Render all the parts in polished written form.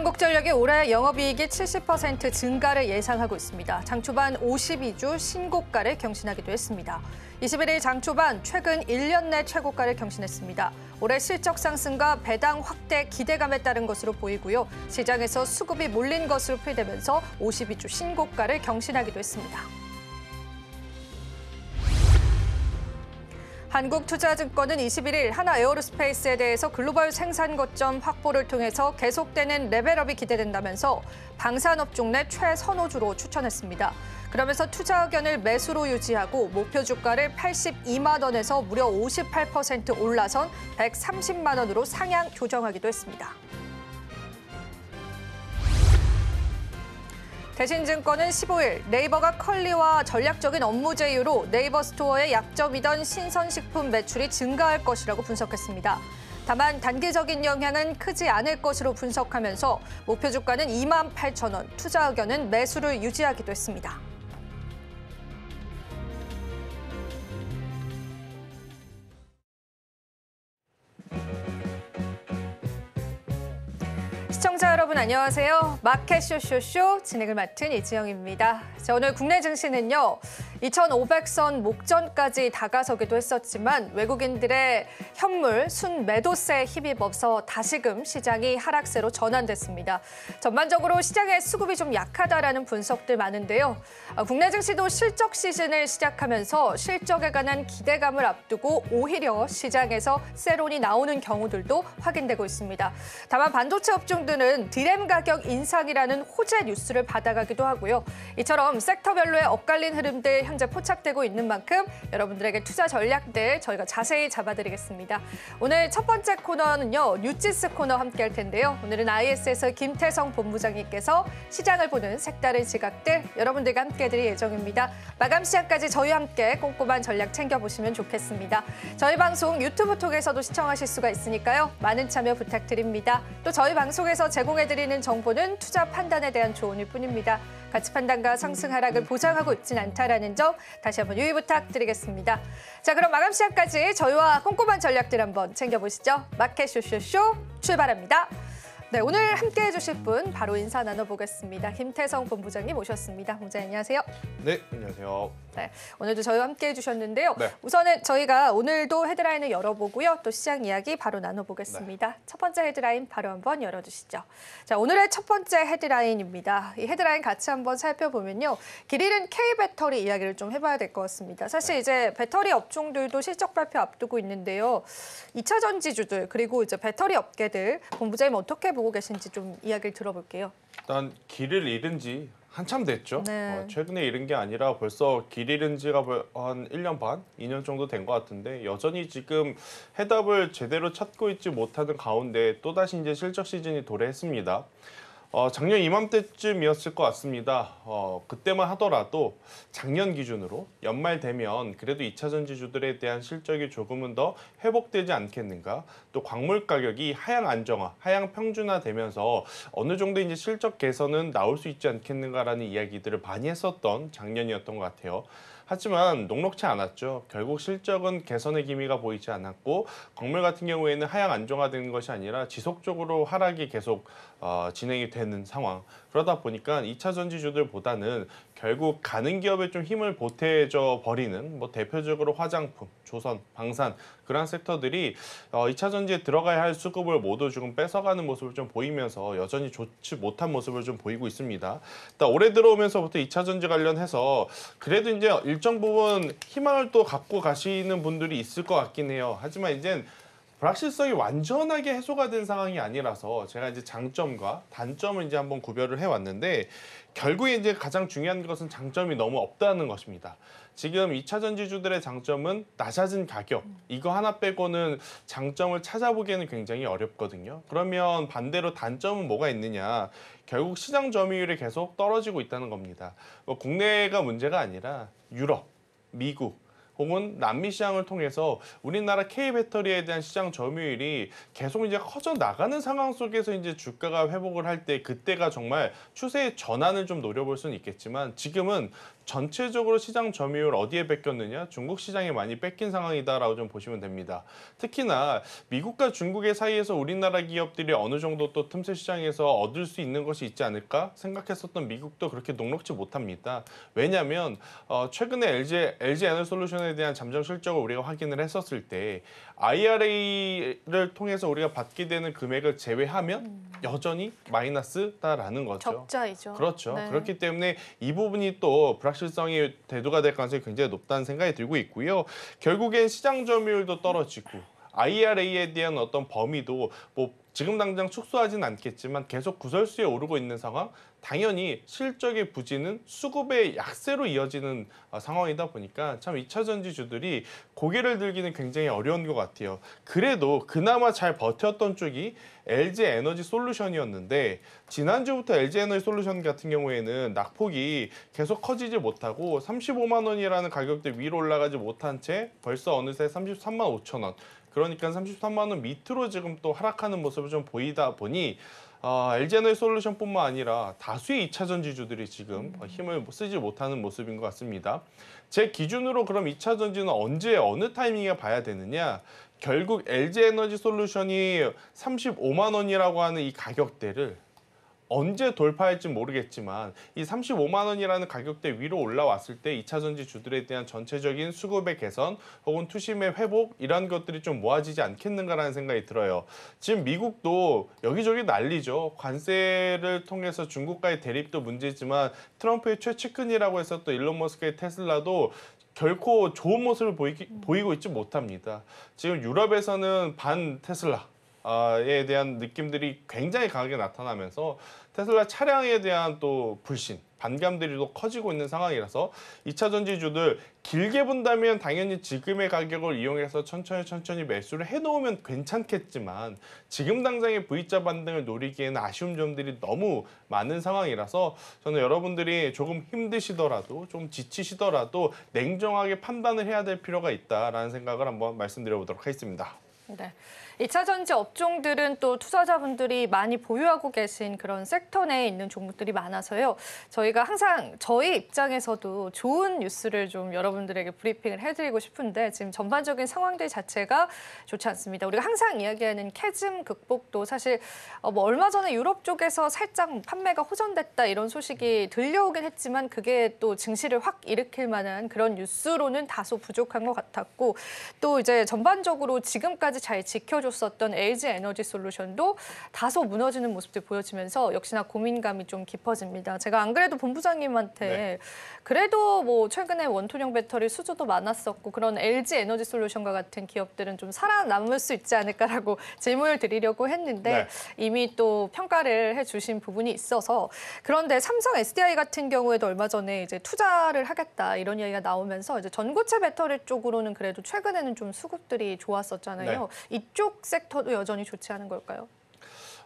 한국전력이 올해 영업이익이 70% 증가를 예상하고 있습니다. 장 초반 52주 신고가를 경신하기도 했습니다. 21일 장 초반 최근 1년 내 최고가를 경신했습니다. 올해 실적 상승과 배당 확대 기대감에 따른 것으로 보이고요. 시장에서 수급이 몰린 것으로 풀이되면서 52주 신고가를 경신하기도 했습니다. 한국투자증권은 21일 하나에어로스페이스에 대해서 글로벌 생산 거점 확보를 통해서 계속되는 레벨업이 기대된다면서 방산업종 내 최선호주로 추천했습니다. 그러면서 투자 의견을 매수로 유지하고 목표 주가를 82만 원에서 무려 58% 올라선 130만 원으로 상향 조정하기도 했습니다. 대신증권은 15일 네이버가 컬리와 전략적인 업무 제휴로 네이버 스토어의 약점이던 신선식품 매출이 증가할 것이라고 분석했습니다. 다만 단기적인 영향은 크지 않을 것으로 분석하면서 목표 주가는 28,000원, 투자 의견은 매수를 유지하기도 했습니다. 시청자 여러분 안녕하세요. 마켓 쇼쇼쇼 진행을 맡은 이지영입니다. 자, 오늘 국내 증시는요. 2,500선 목전까지 다가서기도 했었지만 외국인들의 현물 순매도세에 힘입어서 다시금 시장이 하락세로 전환됐습니다. 전반적으로 시장의 수급이 좀 약하다라는 분석들 많은데요. 국내 증시도 실적 시즌을 시작하면서 실적에 관한 기대감을 앞두고 오히려 시장에서 세론이 나오는 경우들도 확인되고 있습니다. 다만 반도체 업종들은 디램 가격 인상이라는 호재 뉴스를 받아가기도 하고요. 이처럼 섹터별로의 엇갈린 흐름들 현재 포착되고 있는 만큼 여러분들에게 투자 전략들 저희가 자세히 잡아드리겠습니다. 오늘 첫 번째 코너는요. 뉴지스 코너 함께 할 텐데요. 오늘은 IS에서 김태성 본부장님께서 시장을 보는 색다른 시각들 여러분들과 함께 해드릴 예정입니다. 마감 시간까지 저희와 함께 꼼꼼한 전략 챙겨보시면 좋겠습니다. 저희 방송 유튜브 통해서도 시청하실 수가 있으니까요. 많은 참여 부탁드립니다. 또 저희 방송에서 제공해드리는 정보는 투자 판단에 대한 조언일 뿐입니다. 가치 판단과 상승 하락을 보장하고 있진 않다라는 점 다시 한번 유의 부탁드리겠습니다. 자, 그럼 마감 시간까지 저희와 꼼꼼한 전략들 한번 챙겨보시죠. 마켓 쇼쇼쇼 출발합니다. 네, 오늘 함께해 주실 분 바로 인사 나눠보겠습니다. 김태성 본부장님 모셨습니다. 본부장님 안녕하세요. 네, 안녕하세요. 네, 오늘도 저희와 함께해 주셨는데요. 네. 우선은 저희가 오늘도 헤드라인을 열어보고요. 또 시장 이야기 바로 나눠보겠습니다. 네. 첫 번째 헤드라인 바로 한번 열어주시죠. 자, 오늘의 첫 번째 헤드라인입니다. 이 헤드라인 같이 한번 살펴보면요. 길 잃은 K배터리 이야기를 좀 해봐야 될 것 같습니다. 사실 이제 배터리 업종들도 실적 발표 앞두고 있는데요. 2차 전지주들 그리고 이제 배터리 업계들 본부장님 어떻게 보고 계신지 좀 이야기를 들어볼게요. 일단 길을 잃은 지 한참 됐죠. 네. 최근에 잃은 게 아니라 벌써 길 잃은 지가 한 1년 반, 2년 정도 된 것 같은데 여전히 지금 해답을 제대로 찾고 있지 못하는 가운데 또다시 이제 실적 시즌이 도래했습니다. 작년 이맘때쯤이었을 것 같습니다. 그때만 하더라도 작년 기준으로 연말 되면 그래도 2차 전지주들에 대한 실적이 조금은 더 회복되지 않겠는가. 또 광물 가격이 하향 안정화, 하향 평준화되면서 어느 정도 이제 실적 개선은 나올 수 있지 않겠는가라는 이야기들을 많이 했었던 작년이었던 것 같아요. 하지만 녹록치 않았죠. 결국 실적은 개선의 기미가 보이지 않았고 광물 같은 경우에는 하향 안정화되는 것이 아니라 지속적으로 하락이 계속 진행이 되는 상황. 그러다 보니까 2차 전지주들보다는 결국 가는 기업에 좀 힘을 보태줘 버리는 뭐 대표적으로 화장품, 조선, 방산 그런 섹터들이 2차 전지에 들어가야 할 수급을 모두 지금 뺏어가는 모습을 좀 보이면서 여전히 좋지 못한 모습을 좀 보이고 있습니다. 일단 올해 들어오면서부터 2차 전지 관련해서 그래도 이제 일정 부분 희망을 또 갖고 가시는 분들이 있을 것 같긴 해요. 하지만 이젠 불확실성이 완전하게 해소가 된 상황이 아니라서 제가 이제 장점과 단점을 이제 한번 구별을 해왔는데 결국에 이제 가장 중요한 것은 장점이 너무 없다는 것입니다. 지금 2차 전지주들의 장점은 낮아진 가격, 이거 하나 빼고는 장점을 찾아보기에는 굉장히 어렵거든요. 그러면 반대로 단점은 뭐가 있느냐? 결국 시장 점유율이 계속 떨어지고 있다는 겁니다. 국내가 문제가 아니라 유럽, 미국, 혹은 남미 시장을 통해서 우리나라 K배터리에 대한 시장 점유율이 계속 이제 커져 나가는 상황 속에서 이제 주가가 회복을 할 때 그때가 정말 추세의 전환을 좀 노려볼 수는 있겠지만 지금은 전체적으로 시장 점유율 어디에 뺏겼느냐? 중국 시장에 많이 뺏긴 상황이다라고 좀 보시면 됩니다. 특히나 미국과 중국의 사이에서 우리나라 기업들이 어느 정도 또 틈새 시장에서 얻을 수 있는 것이 있지 않을까 생각했었던 미국도 그렇게 녹록지 못합니다. 왜냐하면 최근에 LG 에너솔루션에 대한 잠정 실적을 우리가 확인을 했었을 때 IRA를 통해서 우리가 받게 되는 금액을 제외하면 여전히 마이너스다라는 거죠. 적자이죠. 그렇죠. 네. 그렇기 때문에 이 부분이 또 불확실성이 대두가 될 가능성이 굉장히 높다는 생각이 들고 있고요. 결국엔 시장 점유율도 떨어지고 IRA에 대한 어떤 범위도 뭐 지금 당장 축소하진 않겠지만 계속 구설수에 오르고 있는 상황, 당연히 실적의 부진은 수급의 약세로 이어지는 상황이다 보니까 참 2차 전지주들이 고개를 들기는 굉장히 어려운 것 같아요. 그래도 그나마 잘 버텼던 쪽이 LG 에너지 솔루션이었는데 지난주부터 LG 에너지 솔루션 같은 경우에는 낙폭이 계속 커지지 못하고 35만 원이라는 가격대 위로 올라가지 못한 채 벌써 어느새 33만 5천 원. 그러니까 33만 원 밑으로 지금 또 하락하는 모습을 좀 보이다 보니 LG에너지 솔루션뿐만 아니라 다수의 2차 전지주들이 지금 힘을 쓰지 못하는 모습인 것 같습니다. 제 기준으로 그럼 2차 전지는 언제 어느 타이밍에 봐야 되느냐? 결국 LG에너지 솔루션이 35만 원이라고 하는 이 가격대를 언제 돌파할지 모르겠지만 이 35만 원이라는 가격대 위로 올라왔을 때 2차 전지 주들에 대한 전체적인 수급의 개선 혹은 투심의 회복 이런 것들이 좀 모아지지 않겠는가라는 생각이 들어요. 지금 미국도 여기저기 난리죠. 관세를 통해서 중국과의 대립도 문제지만 트럼프의 최측근이라고 해서 또 일론 머스크의 테슬라도 결코 좋은 모습을 보이고 있지 못합니다. 지금 유럽에서는 반 테슬라에 대한 느낌들이 굉장히 강하게 나타나면서 테슬라 차량에 대한 또 불신, 반감들이 또 커지고 있는 상황이라서 2차 전지주들 길게 본다면 당연히 지금의 가격을 이용해서 천천히 매수를 해놓으면 괜찮겠지만 지금 당장의 V자 반등을 노리기에는 아쉬운 점들이 너무 많은 상황이라서 저는 여러분들이 조금 힘드시더라도 좀 지치시더라도 냉정하게 판단을 해야 될 필요가 있다라는 생각을 한번 말씀드려보도록 하겠습니다. 네. 2차 전지 업종들은 또 투자자분들이 많이 보유하고 계신 그런 섹터 내에 있는 종목들이 많아서요. 저희가 항상 저희 입장에서도 좋은 뉴스를 좀 여러분들에게 브리핑을 해드리고 싶은데 지금 전반적인 상황들 자체가 좋지 않습니다. 우리가 항상 이야기하는 캐즘 극복도 사실 뭐 얼마 전에 유럽 쪽에서 살짝 판매가 호전됐다 이런 소식이 들려오긴 했지만 그게 또 증시를 확 일으킬 만한 그런 뉴스로는 다소 부족한 것 같았고 또 이제 전반적으로 지금까지 잘 지켜줬었던 LG 에너지 솔루션도 다소 무너지는 모습들 보여지면서 역시나 고민감이 좀 깊어집니다. 제가 안 그래도 본부장님한테 그래도 뭐 최근에 원톤형 배터리 수주도 많았었고 그런 LG 에너지 솔루션과 같은 기업들은 좀 살아남을 수 있지 않을까라고 질문을 드리려고 했는데 이미 또 평가를 해주신 부분이 있어서 그런데 삼성 SDI 같은 경우에도 얼마 전에 이제 투자를 하겠다 이런 이야기가 나오면서 이제 전고체 배터리 쪽으로는 그래도 최근에는 좀 수급들이 좋았었잖아요. 이쪽 섹터도 여전히 좋지 않은 걸까요?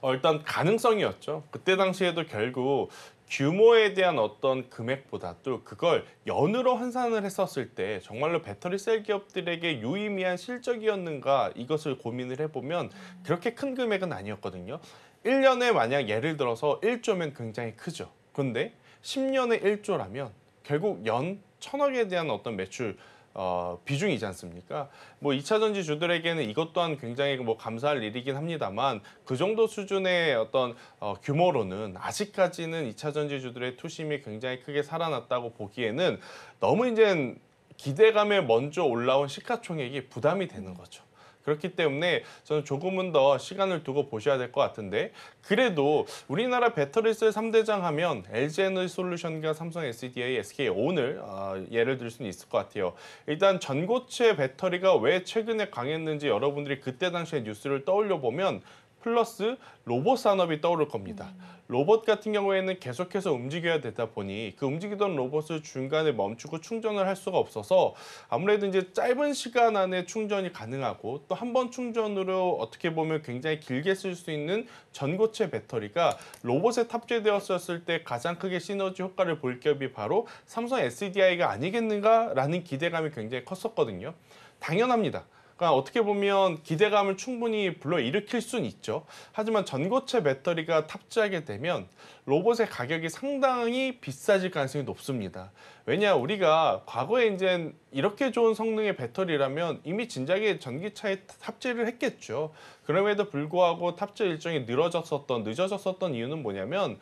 일단 가능성이었죠. 그때 당시에도 결국 규모에 대한 어떤 금액보다 또 그걸 연으로 환산을 했었을 때 정말로 배터리 셀 기업들에게 유의미한 실적이었는가 이것을 고민을 해보면 그렇게 큰 금액은 아니었거든요. 1년에 만약 예를 들어서 1조면 굉장히 크죠. 그런데 10년에 1조라면 결국 연 1,000억에 대한 어떤 매출 비중이지 않습니까? 뭐 2차 전지 주들에게는 이것 또한 굉장히 뭐 감사할 일이긴 합니다만 그 정도 수준의 어떤 규모로는 아직까지는 2차 전지 주들의 투심이 굉장히 크게 살아났다고 보기에는 너무 이제 기대감에 먼저 올라온 시가총액이 부담이 되는 거죠. 그렇기 때문에 저는 조금은 더 시간을 두고 보셔야 될 것 같은데 그래도 우리나라 배터리셀 3대장 하면 LG에너지솔루션과 삼성 SDI, SK 오늘 예를 들 수는 있을 것 같아요. 일단 전고체 배터리가 왜 최근에 강했는지 여러분들이 그때 당시의 뉴스를 떠올려 보면 플러스 로봇 산업이 떠오를 겁니다. 로봇 같은 경우에는 계속해서 움직여야 되다 보니 그 움직이던 로봇을 중간에 멈추고 충전을 할 수가 없어서 아무래도 이제 짧은 시간 안에 충전이 가능하고 또 한 번 충전으로 어떻게 보면 굉장히 길게 쓸 수 있는 전고체 배터리가 로봇에 탑재되었을 때 가장 크게 시너지 효과를 볼 기업이 바로 삼성 SDI가 아니겠는가라는 기대감이 굉장히 컸었거든요. 당연합니다. 그러니까 어떻게 보면 기대감을 충분히 불러일으킬 수는 있죠. 하지만 전고체 배터리가 탑재하게 되면 로봇의 가격이 상당히 비싸질 가능성이 높습니다. 왜냐, 우리가 과거에 이제 이렇게 좋은 성능의 배터리라면 이미 진작에 전기차에 탑재를 했겠죠. 그럼에도 불구하고 탑재 일정이 늦어졌었던 이유는 뭐냐면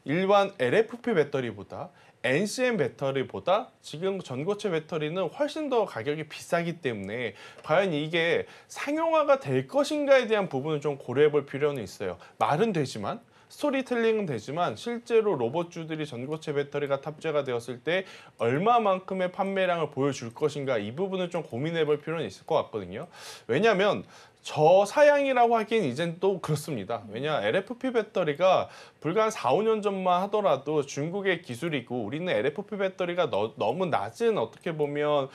일반 LFP 배터리보다 NCM 배터리보다 지금 전고체 배터리는 훨씬 더 가격이 비싸기 때문에 과연 이게 상용화가 될 것인가에 대한 부분을 좀 고려해 볼 필요는 있어요. 말은 되지만, 스토리텔링은 되지만 실제로 로봇주들이 전고체 배터리가 탑재가 되었을 때 얼마만큼의 판매량을 보여줄 것인가, 이 부분을 좀 고민해 볼 필요는 있을 것 같거든요. 왜냐하면 저사양이라고 하기엔 이젠 또 그렇습니다. 왜냐, LFP 배터리가 불과 한 4, 5년 전만 하더라도 중국의 기술이고 우리는 LFP 배터리가 너무 낮은 어떻게 보면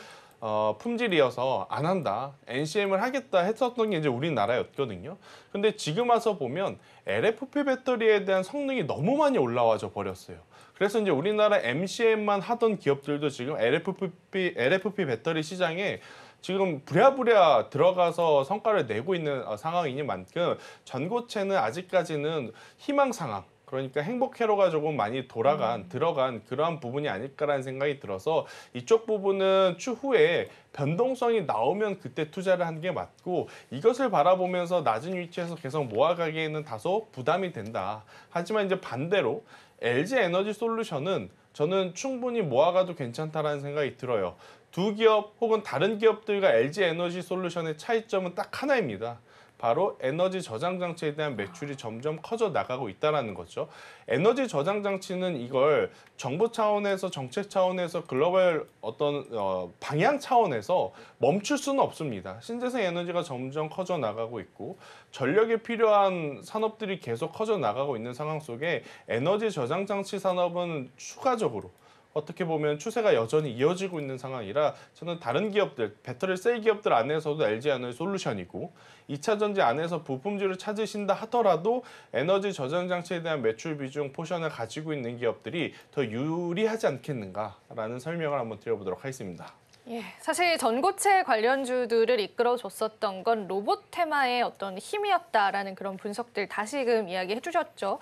품질이어서 안 한다, NCM을 하겠다 했었던 게 이제 우리나라였거든요. 근데 지금 와서 보면 LFP 배터리에 대한 성능이 너무 많이 올라와져 버렸어요. 그래서 이제 우리나라 MCM만 하던 기업들도 지금 LFP 배터리 시장에 지금 부랴부랴 들어가서 성과를 내고 있는 상황이니만큼 전고체는 아직까지는 희망 상황, 그러니까 행복 회로가 조금 많이 들어간 그러한 부분이 아닐까라는 생각이 들어서 이쪽 부분은 추후에 변동성이 나오면 그때 투자를 하는 게 맞고, 이것을 바라보면서 낮은 위치에서 계속 모아가기에는 다소 부담이 된다. 하지만 이제 반대로 LG 에너지 솔루션은 저는 충분히 모아가도 괜찮다라는 생각이 들어요. 두 기업 혹은 다른 기업들과 LG 에너지 솔루션의 차이점은 딱 하나입니다. 바로 에너지 저장 장치에 대한 매출이 점점 커져 나가고 있다는 거죠. 에너지 저장 장치는 이걸 정부 차원에서, 정책 차원에서, 글로벌 방향 차원에서 멈출 수는 없습니다. 신재생 에너지가 점점 커져 나가고 있고 전력이 필요한 산업들이 계속 커져 나가고 있는 상황 속에 에너지 저장 장치 산업은 추가적으로 어떻게 보면 추세가 여전히 이어지고 있는 상황이라 저는 다른 기업들, 배터리 셀 기업들 안에서도 LG 에너지 솔루션이고 2차 전지 안에서 부품주를 찾으신다 하더라도 에너지 저장 장치에 대한 매출 비중 포션을 가지고 있는 기업들이 더 유리하지 않겠는가라는 설명을 한번 드려보도록 하겠습니다. 예, 사실 전고체 관련주들을 이끌어줬었던 건 로봇 테마의 어떤 힘이었다라는 그런 분석들 다시금 이야기해 주셨죠.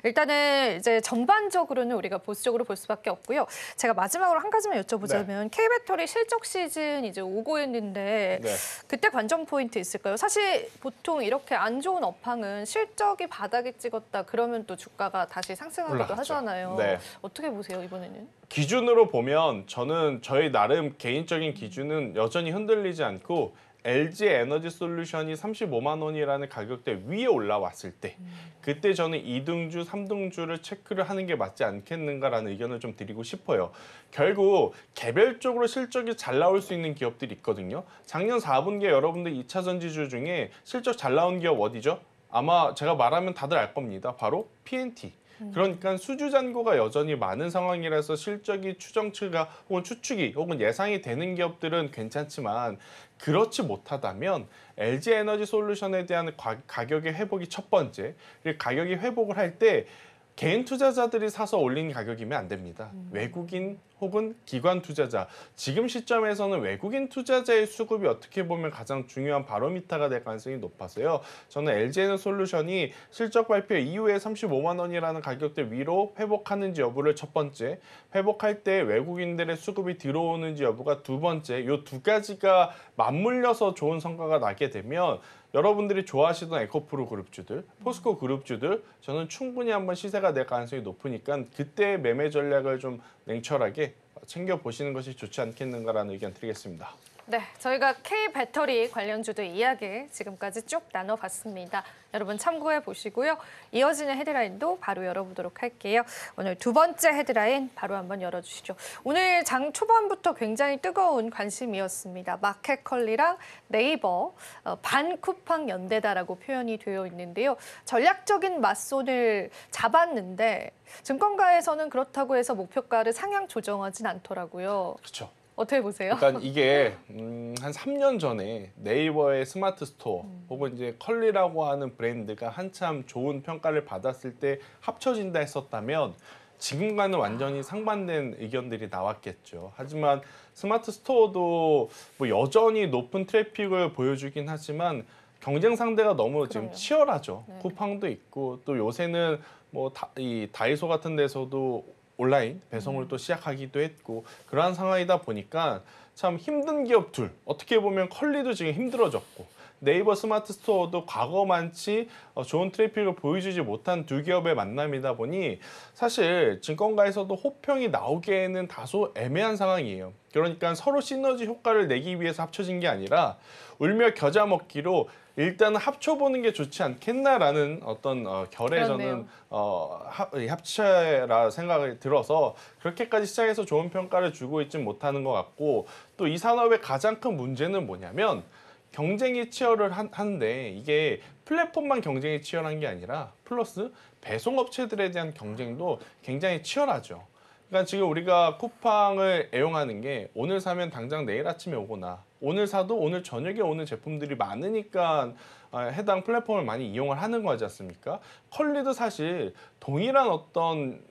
일단은 이제 전반적으로는 우리가 보수적으로 볼 수밖에 없고요. 제가 마지막으로 한 가지만 여쭤보자면 K배터리 실적 시즌 이제 오고 있는데 그때 관전 포인트 있을까요? 사실 보통 이렇게 안 좋은 업황은 실적이 바닥에 찍었다 그러면 또 주가가 다시 상승하기도 올라갔죠. 하잖아요. 어떻게 보세요, 이번에는? 기준으로 보면 저는 저희 나름 개인적인 기준은 여전히 흔들리지 않고 LG 에너지 솔루션이 35만 원이라는 가격대 위에 올라왔을 때 그때 저는 2등주, 3등주를 체크를 하는 게 맞지 않겠는가라는 의견을 좀 드리고 싶어요. 결국 개별적으로 실적이 잘 나올 수 있는 기업들이 있거든요. 작년 4분기에 여러분들 2차 전지주 중에 실적 잘 나온 기업 어디죠? 아마 제가 말하면 다들 알 겁니다. 바로 PNT. 그러니까 수주 잔고가 여전히 많은 상황이라서 실적이 추정치가 혹은 추측이 혹은 예상이 되는 기업들은 괜찮지만 그렇지 못하다면 LG 에너지 솔루션에 대한 가격의 회복이 첫 번째, 그리고 가격이 회복을 할 때 개인 투자자들이 사서 올린 가격이면 안 됩니다. 외국인 혹은 기관 투자자, 지금 시점에서는 외국인 투자자의 수급이 어떻게 보면 가장 중요한 바로미터가 될 가능성이 높아서요. 저는 LG에너지 솔루션이 실적 발표 이후에 35만 원이라는 가격대 위로 회복하는지 여부를 첫 번째, 회복할 때 외국인들의 수급이 들어오는지 여부가 두 번째, 이 두 가지가 맞물려서 좋은 성과가 나게 되면 여러분들이 좋아하시던 에코프로 그룹주들, 포스코 그룹주들 저는 충분히 한번 시세가 될 가능성이 높으니까 그때 매매 전략을 좀 냉철하게 챙겨보시는 것이 좋지 않겠는가라는 의견 드리겠습니다. 네, 저희가 K배터리 관련주도 이야기 지금까지 쭉 나눠봤습니다. 여러분 참고해 보시고요. 이어지는 헤드라인도 바로 열어보도록 할게요. 오늘 두 번째 헤드라인 바로 한번 열어주시죠. 오늘 장 초반부터 굉장히 뜨거운 관심이었습니다. 마켓컬리랑 네이버 반쿠팡 연대다라고 표현이 되어 있는데요. 전략적인 맞손을 잡았는데 증권가에서는 그렇다고 해서 목표가를 상향 조정하진 않더라고요. 그렇죠. 어떻게 보세요? 일단 이게 한 3년 전에 네이버의 스마트 스토어 혹은 이제 컬리라고 하는 브랜드가 한참 좋은 평가를 받았을 때 합쳐진다 했었다면 지금과는 완전히 상반된 의견들이 나왔겠죠. 하지만 스마트 스토어도 뭐 여전히 높은 트래픽을 보여주긴 하지만 경쟁 상대가 너무 지금 그럼요. 치열하죠. 네. 쿠팡도 있고 또 요새는 뭐 이 다이소 같은 데서도 온라인 배송을 또 시작하기도 했고 그러한 상황이다 보니까 참 힘든 기업 둘 어떻게 보면 컬리도 지금 힘들어졌고 네이버 스마트 스토어도 과거만치 좋은 트래픽을 보여주지 못한 두 기업의 만남이다 보니 사실 증권가에서도 호평이 나오기에는 다소 애매한 상황이에요. 그러니까 서로 시너지 효과를 내기 위해서 합쳐진 게 아니라 울며 겨자 먹기로 일단은 합쳐보는 게 좋지 않겠나라는 어떤 결에 그렇네요. 저는 합체라 생각이 들어서 그렇게까지 시장에서 좋은 평가를 주고 있진 못하는 것 같고 또 이 산업의 가장 큰 문제는 뭐냐면 경쟁이 치열을 하는데 이게 플랫폼만 경쟁이 치열한 게 아니라 플러스 배송업체들에 대한 경쟁도 굉장히 치열하죠. 그러니까 지금 우리가 쿠팡을 애용하는 게 오늘 사면 당장 내일 아침에 오거나 오늘 사도 오늘 저녁에 오는 제품들이 많으니까 해당 플랫폼을 많이 이용을 하는 거지 않습니까? 컬리도 사실 동일한 어떤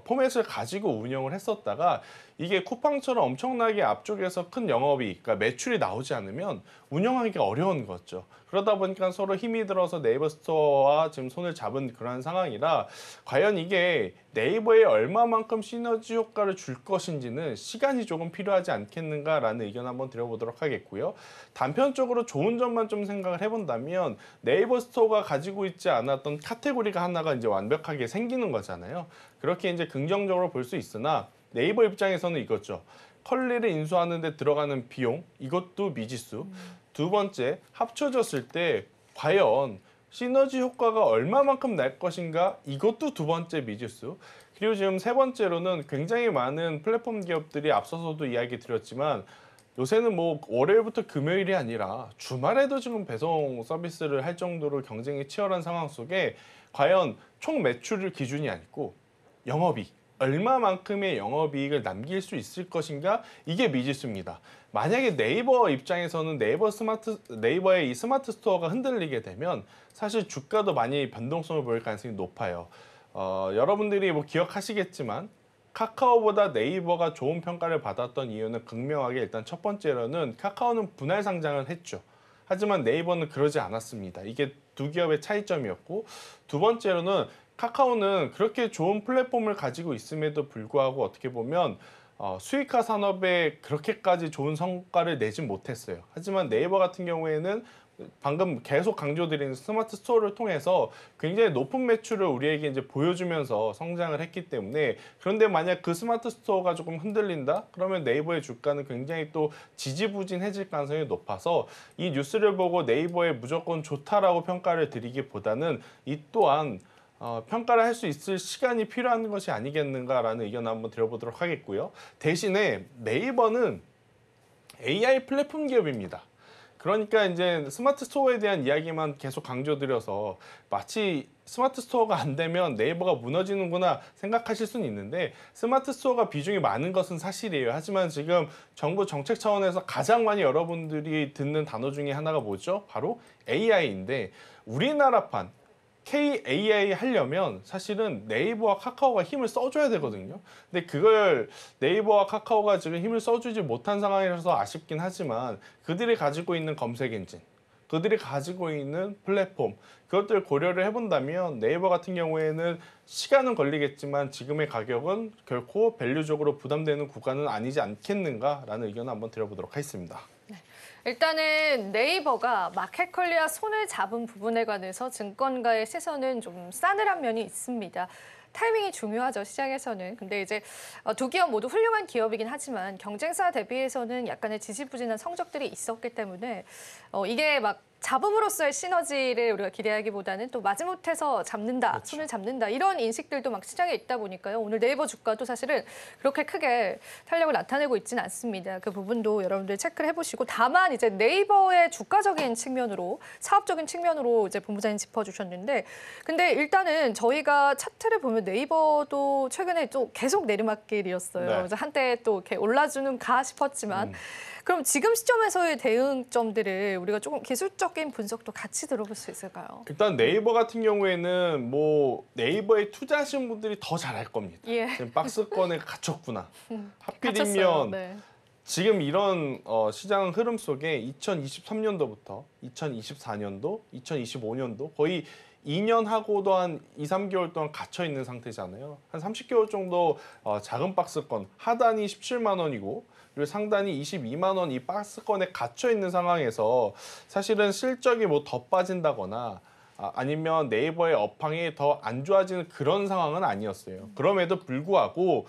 포맷을 가지고 운영을 했었다가 이게 쿠팡처럼 엄청나게 앞쪽에서 큰 영업이익, 그러니까 매출이 나오지 않으면 운영하기가 어려운 거죠. 그러다 보니까 서로 힘이 들어서 네이버 스토어와 지금 손을 잡은 그런 상황이라 과연 이게 네이버에 얼마만큼 시너지 효과를 줄 것인지는 시간이 조금 필요하지 않겠는가라는 의견 한번 드려보도록 하겠고요. 단편적으로 좋은 점만 좀 생각을 해본다면 네이버 스토어가 가지고 있지 않았던 카테고리가 하나가 이제 완벽하게 생기는 거잖아요. 그렇게 이제 긍정적으로 볼 수 있으나 네이버 입장에서는 이거죠. 컬리를 인수하는 데 들어가는 비용, 이것도 미지수. 두 번째, 합쳐졌을 때 과연 시너지 효과가 얼마만큼 날 것인가? 이것도 두 번째 미지수. 그리고 지금 세 번째로는 굉장히 많은 플랫폼 기업들이 앞서서도 이야기 드렸지만 요새는 뭐 월요일부터 금요일이 아니라 주말에도 지금 배송 서비스를 할 정도로 경쟁이 치열한 상황 속에 과연 총 매출을 기준이 아니고 영업이익, 얼마만큼의 영업이익을 남길 수 있을 것인가? 이게 미지수입니다. 만약에 네이버 입장에서는 네이버의 이 스마트 스토어가 흔들리게 되면 사실 주가도 많이 변동성을 보일 가능성이 높아요. 여러분들이 뭐 기억하시겠지만 카카오보다 네이버가 좋은 평가를 받았던 이유는 극명하게 일단 첫 번째로는 카카오는 분할 상장을 했죠. 하지만 네이버는 그러지 않았습니다. 이게 두 기업의 차이점이었고 두 번째로는 카카오는 그렇게 좋은 플랫폼을 가지고 있음에도 불구하고 어떻게 보면 수익화 산업에 그렇게까지 좋은 성과를 내진 못했어요. 하지만 네이버 같은 경우에는 방금 계속 강조드리는 스마트 스토어를 통해서 굉장히 높은 매출을 우리에게 이제 보여주면서 성장을 했기 때문에 그런데 만약 그 스마트 스토어가 조금 흔들린다? 그러면 네이버의 주가는 굉장히 또 지지부진해질 가능성이 높아서 이 뉴스를 보고 네이버에 무조건 좋다라고 평가를 드리기보다는 이 또한 평가를 할 수 있을 시간이 필요한 것이 아니겠는가라는 의견을 한번 드려보도록 하겠고요. 대신에 네이버는 AI 플랫폼 기업입니다. 그러니까 이제 스마트 스토어에 대한 이야기만 계속 강조드려서 마치 스마트 스토어가 안 되면 네이버가 무너지는구나 생각하실 수는 있는데 스마트 스토어가 비중이 많은 것은 사실이에요. 하지만 지금 정부 정책 차원에서 가장 많이 여러분들이 듣는 단어 중에 하나가 뭐죠? 바로 AI인데 우리나라판 KAI 하려면 사실은 네이버와 카카오가 힘을 써줘야 되거든요. 근데 그걸 네이버와 카카오가 지금 힘을 써주지 못한 상황이라서 아쉽긴 하지만 그들이 가지고 있는 검색 엔진, 그들이 가지고 있는 플랫폼, 그것들 고려를 해본다면 네이버 같은 경우에는 시간은 걸리겠지만 지금의 가격은 결코 밸류적으로 부담되는 구간은 아니지 않겠는가라는 의견을 한번 드려보도록 하겠습니다. 일단은 네이버가 마켓컬리와 손을 잡은 부분에 관해서 증권가의 시선은 좀 싸늘한 면이 있습니다. 타이밍이 중요하죠, 시장에서는. 근데 이제 두 기업 모두 훌륭한 기업이긴 하지만 경쟁사 대비해서는 약간의 지지부진한 성적들이 있었기 때문에 이게 막 잡음으로써의 시너지를 우리가 기대하기보다는 또 마지못해서 잡는다, 그렇죠. 손을 잡는다 이런 인식들도 막 시장에 있다 보니까요. 오늘 네이버 주가도 사실은 그렇게 크게 탄력을 나타내고 있지는 않습니다. 그 부분도 여러분들 체크를 해보시고 다만 이제 네이버의 주가적인 측면으로 사업적인 측면으로 이제 본부장님 짚어주셨는데 근데 일단은 저희가 차트를 보면 네이버도 최근에 또 계속 내리막길이었어요. 네. 그래서 한때 또 이렇게 올라주는가 싶었지만 그럼 지금 시점에서의 대응점들을 우리가 조금 기술적 전략적인 분석도 같이 들어볼 수 있을까요? 일단 네이버 같은 경우에는 뭐 네이버에 투자하신 분들이 더 잘할 겁니다. 예. 지금 박스권에 갇혔구나. 갇혔어요. 하필이면 네. 지금 이런 시장 흐름 속에 2023년도부터 2024년도, 2025년도 거의 2년 하고도 한 2, 3개월 동안 갇혀 있는 상태잖아요. 한 30개월 정도 작은 박스권 하단이 17만 원이고 그리고 상단이 22만 원 이 박스권에 갇혀 있는 상황에서 사실은 실적이 뭐 더 빠진다거나 아니면 네이버의 업황이 더 안 좋아지는 그런 상황은 아니었어요. 그럼에도 불구하고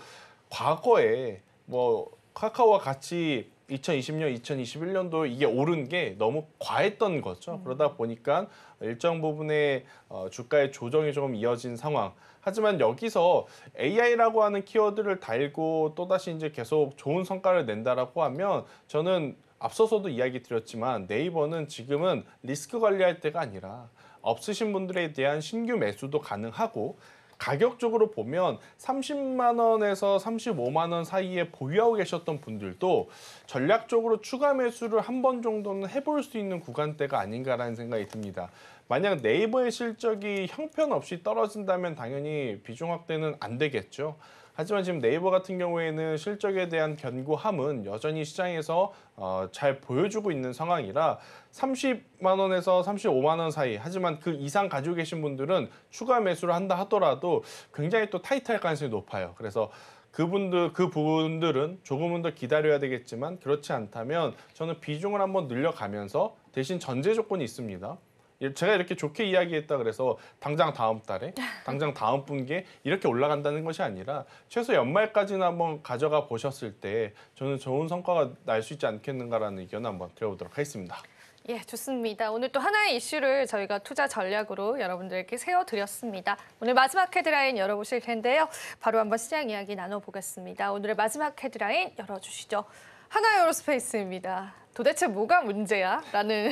과거에 뭐 카카오와 같이 2020년, 2021년도 이게 오른 게 너무 과했던 거죠. 그러다 보니까 일정 부분의 주가의 조정이 조금 이어진 상황. 하지만 여기서 AI라고 하는 키워드를 달고 또다시 이제 계속 좋은 성과를 낸다라고 하면 저는 앞서서도 이야기 드렸지만 네이버는 지금은 리스크 관리할 때가 아니라 없으신 분들에 대한 신규 매수도 가능하고 가격적으로 보면 30만 원에서 35만 원 사이에 보유하고 계셨던 분들도 전략적으로 추가 매수를 한 번 정도는 해볼 수 있는 구간대가 아닌가라는 생각이 듭니다. 만약 네이버의 실적이 형편없이 떨어진다면 당연히 비중 확대는 안 되겠죠. 하지만 지금 네이버 같은 경우에는 실적에 대한 견고함은 여전히 시장에서 잘 보여주고 있는 상황이라 30만 원에서 35만 원 사이 하지만 그 이상 가지고 계신 분들은 추가 매수를 한다 하더라도 굉장히 또 타이트할 가능성이 높아요. 그래서 그 부분들은 조금은 더 기다려야 되겠지만 그렇지 않다면 저는 비중을 한번 늘려가면서 대신 전제 조건이 있습니다. 제가 이렇게 좋게 이야기했다 그래서 당장 다음 달에, 당장 다음 분기에 이렇게 올라간다는 것이 아니라 최소 연말까지는 한번 가져가 보셨을 때 저는 좋은 성과가 날 수 있지 않겠는가라는 의견을 한번 드려보도록 하겠습니다. 예, 좋습니다. 오늘 또 하나의 이슈를 저희가 투자 전략으로 여러분들께 세워드렸습니다. 오늘 마지막 헤드라인 열어보실 텐데요. 바로 한번 시장 이야기 나눠보겠습니다. 오늘의 마지막 헤드라인 열어주시죠. 하나에어로스페이스입니다. 도대체 뭐가 문제야? 라는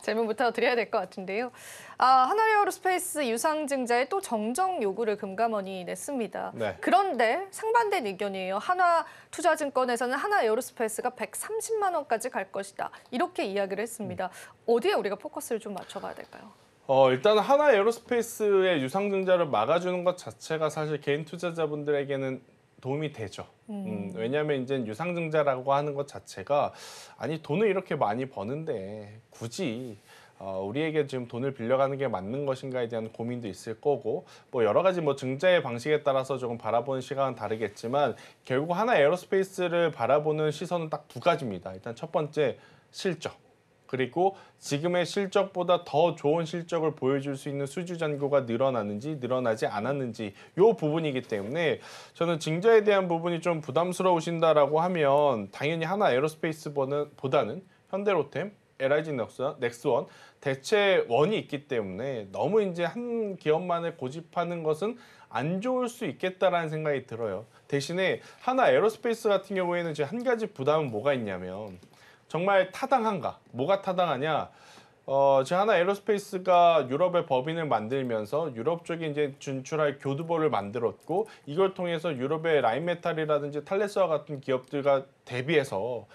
질문부터 드려야 될 것 같은데요. 하나에어로스페이스 유상증자에 또 정정 요구를 금감원이 냈습니다. 네. 그런데 상반된 의견이에요. 하나투자증권에서는 하나에어로스페이스가 130만 원까지 갈 것이다. 이렇게 이야기를 했습니다. 어디에 우리가 포커스를 좀 맞춰봐야 될까요? 일단 하나에어로스페이스의 유상증자를 막아주는 것 자체가 사실 개인 투자자분들에게는 도움이 되죠. 왜냐하면 이제 유상증자라고 하는 것 자체가 아니 돈을 이렇게 많이 버는데 굳이 우리에게 지금 돈을 빌려가는 게 맞는 것인가에 대한 고민도 있을 거고 뭐 여러 가지 뭐 증자의 방식에 따라서 조금 바라보는 시각은 다르겠지만 결국 하나에어로스페이스를 바라보는 시선은 딱 두 가지입니다. 일단 첫 번째 실적. 그리고 지금의 실적보다 더 좋은 실적을 보여줄 수 있는 수주 잔고가 늘어나는지 늘어나지 않았는지 이 부분이기 때문에 저는 증자에 대한 부분이 좀 부담스러우신다라고 하면 당연히 하나에어로스페이스보다는 현대로템, LIG 넥스원, 대체원이 있기 때문에 너무 이제 한 기업만을 고집하는 것은 안 좋을 수 있겠다라는 생각이 들어요. 대신에 하나에어로스페이스 같은 경우에는 이제 한 가지 부담은 뭐가 있냐면 정말 타당한가? 뭐가 타당하냐? 지금 하나에어로스페이스가 유럽의 법인을 만들면서 유럽 쪽에 이제 진출할 교두보를 만들었고 이걸 통해서 유럽의 라인메탈이라든지 탈레스와 같은 기업들과 대비해서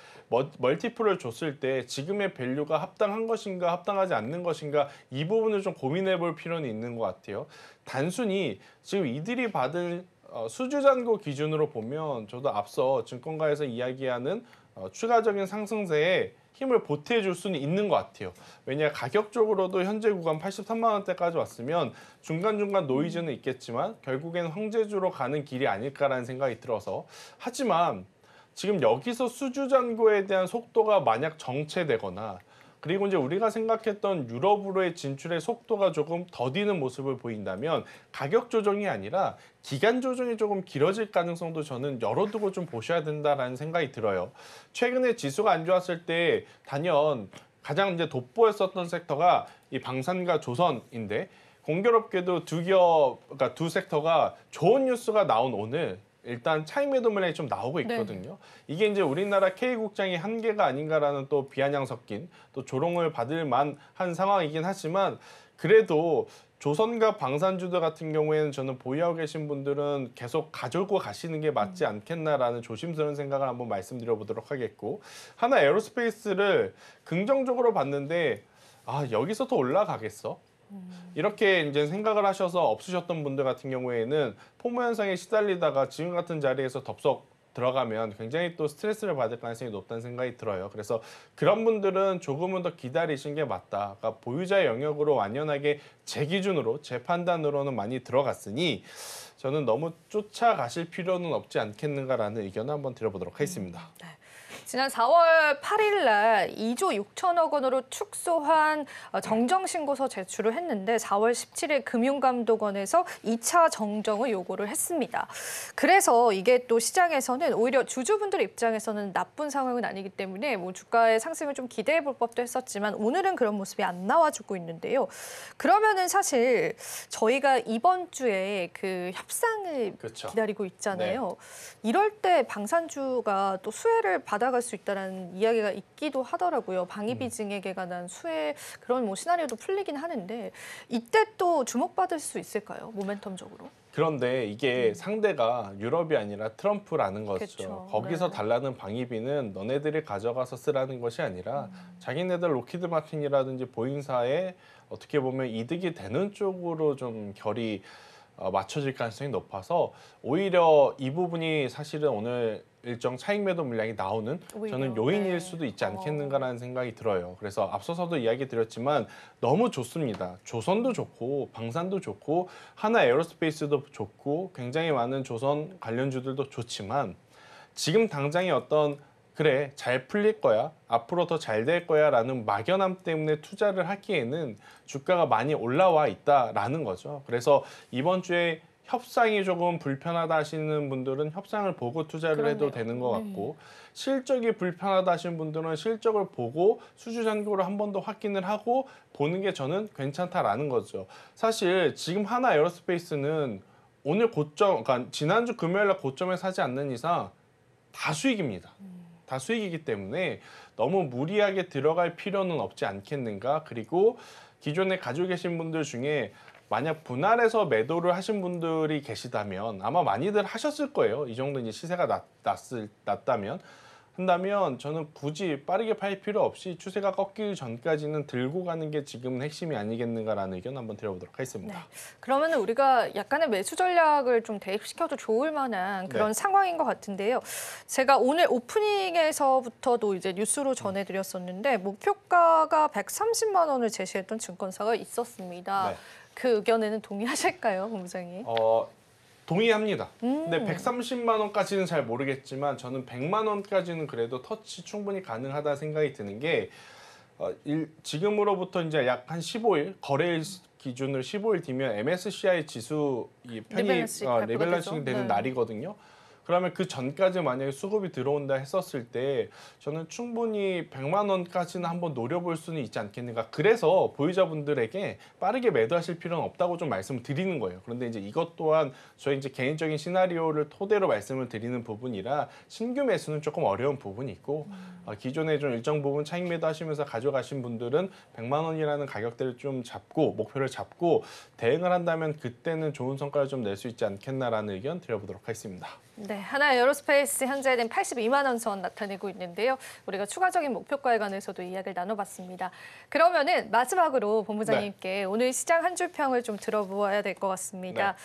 멀티플을 줬을 때 지금의 밸류가 합당한 것인가 합당하지 않는 것인가 이 부분을 좀 고민해 볼 필요는 있는 것 같아요. 단순히 지금 이들이 받은 수주잔고 기준으로 보면 저도 앞서 증권가에서 이야기하는 추가적인 상승세에 힘을 보태줄 수는 있는 것 같아요. 왜냐 가격적으로도 현재 구간 83만 원대까지 왔으면 중간중간 노이즈는 있겠지만 결국엔 황제주로 가는 길이 아닐까라는 생각이 들어서 하지만 지금 여기서 수주잔고에 대한 속도가 만약 정체되거나 그리고 이제 우리가 생각했던 유럽으로의 진출의 속도가 조금 더디는 모습을 보인다면 가격 조정이 아니라 기간 조정이 조금 길어질 가능성도 저는 열어두고 좀 보셔야 된다라는 생각이 들어요. 최근에 지수가 안 좋았을 때 단연 가장 이제 돋보였었던 섹터가 이 방산과 조선인데 공교롭게도 그러니까 두 섹터가 좋은 뉴스가 나온 오늘 일단 차익 매도 물량이 좀 나오고 있거든요. 이게 이제 우리나라 K국장의 한계가 아닌가라는 또 비아냥 섞인 또 조롱을 받을 만한 상황이긴 하지만 그래도 조선과 방산주들 같은 경우에는 저는 보유하고 계신 분들은 계속 가지고 가시는 게 맞지 않겠나라는 조심스러운 생각을 한번 말씀드려 보도록 하겠고 하나에어로스페이스를 긍정적으로 봤는데 여기서 더 올라가겠어? 이렇게 이제 생각을 하셔서 없으셨던 분들 같은 경우에는 포모 현상에 시달리다가 지금 같은 자리에서 덥석 들어가면 굉장히 또 스트레스를 받을 가능성이 높다는 생각이 들어요. 그래서 그런 분들은 조금은 더 기다리신 게 맞다. 그러니까 보유자의 영역으로 완연하게 제 기준으로, 제 판단으로는 많이 들어갔으니 저는 너무 쫓아가실 필요는 없지 않겠는가라는 의견을 한번 드려보도록 하겠습니다. 지난 4월 8일 날 2조 6천억 원으로 축소한 정정신고서 제출을 했는데 4월 17일 금융감독원에서 2차 정정을 요구를 했습니다. 그래서 이게 또 시장에서는 오히려 주주분들 입장에서는 나쁜 상황은 아니기 때문에 뭐 주가의 상승을 좀 기대해 볼 법도 했었지만 오늘은 그런 모습이 안 나와주고 있는데요. 그러면은 사실 저희가 이번 주에 그 협상을 그렇죠. 기다리고 있잖아요. 이럴 때 방산주가 또 수혜를 받아갈 수 있다는 이야기가 있기도 하더라고요. 방위비 증액에 관한 수혜 그런 뭐 시나리오도 풀리긴 하는데 이때 또 주목받을 수 있을까요? 모멘텀적으로? 그런데 이게 상대가 유럽이 아니라 트럼프라는 거죠. 그쵸, 거기서 네. 달라는 방위비는 너네들이 가져가서 쓰라는 것이 아니라 자기네들 로키드 마틴이라든지 보잉사에 어떻게 보면 이득이 되는 쪽으로 좀 결이 맞춰질 가능성이 높아서 오히려 이 부분이 사실은 오늘 일정 차익 매도 물량이 나오는 오히려, 저는 요인일 네. 수도 있지 않겠는가라는 생각이 들어요. 그래서 앞서서도 이야기 드렸지만 너무 좋습니다. 조선도 좋고 방산도 좋고 하나 에어로스페이스도 좋고 굉장히 많은 조선 관련주들도 좋지만 지금 당장의 어떤 그래 잘 풀릴 거야 앞으로 더 잘 될 거야 라는 막연함 때문에 투자를 하기에는 주가가 많이 올라와 있다라는 거죠. 그래서 이번 주에 협상이 조금 불편하다 하시는 분들은 협상을 보고 투자를 해도 그렇네요. 되는 것 같고 실적이 불편하다 하시는 분들은 실적을 보고 수주잔고를 한 번 더 확인을 하고 보는 게 저는 괜찮다라는 거죠. 사실 지금 하나 에어로스페이스는 오늘 고점, 그러니까 지난주 금요일 날 고점에 사지 않는 이상 다 수익입니다. 다 수익이기 때문에 너무 무리하게 들어갈 필요는 없지 않겠는가. 그리고 기존에 가지고 계신 분들 중에 만약 분할해서 매도를 하신 분들이 계시다면 아마 많이들 하셨을 거예요. 이 정도 이제 시세가 났다면. 한다면 저는 굳이 빠르게 팔 필요 없이 추세가 꺾이기 전까지는 들고 가는 게 지금은 핵심이 아니겠는가라는 의견 한번 드려보도록 하겠습니다. 그러면 우리가 약간의 매수 전략을 좀 대입시켜도 좋을 만한 그런 상황인 것 같은데요. 제가 오늘 오프닝에서부터도 이제 뉴스로 전해드렸었는데 목표가가 130만 원을 제시했던 증권사가 있었습니다. 네. 그 의견에는 동의하실까요, 본부장님? 동의합니다. 근데 130만 원까지는 잘 모르겠지만 저는 100만 원까지는 그래도 터치 충분히 가능하다 생각이 드는 게 지금으로부터 이제 약 한 15일 거래일 기준으로 15일 뒤면 MSCI 지수 이 편입 리밸런싱이 되는 날이거든요. 그러면 그 전까지 만약에 수급이 들어온다 했었을 때 저는 충분히 100만 원까지는 한번 노려볼 수는 있지 않겠는가. 그래서 보유자분들에게 빠르게 매도하실 필요는 없다고 좀 말씀을 드리는 거예요. 그런데 이제 이것 또한 저희 이제 개인적인 시나리오를 토대로 말씀을 드리는 부분이라 신규 매수는 조금 어려운 부분이 있고 기존에 좀 일정 부분 차익 매도하시면서 가져가신 분들은 100만 원이라는 가격대를 좀 잡고 목표를 잡고 대응을 한다면 그때는 좋은 성과를 좀 낼 수 있지 않겠나라는 의견 드려보도록 하겠습니다. 네, 하나 에어로스페이스 현재는 82만 원 선 나타내고 있는데요. 우리가 추가적인 목표가에 관해서도 이야기를 나눠봤습니다. 그러면은 마지막으로 본부장님께 오늘 시장 한 줄 평을 좀 들어보아야 될 것 같습니다.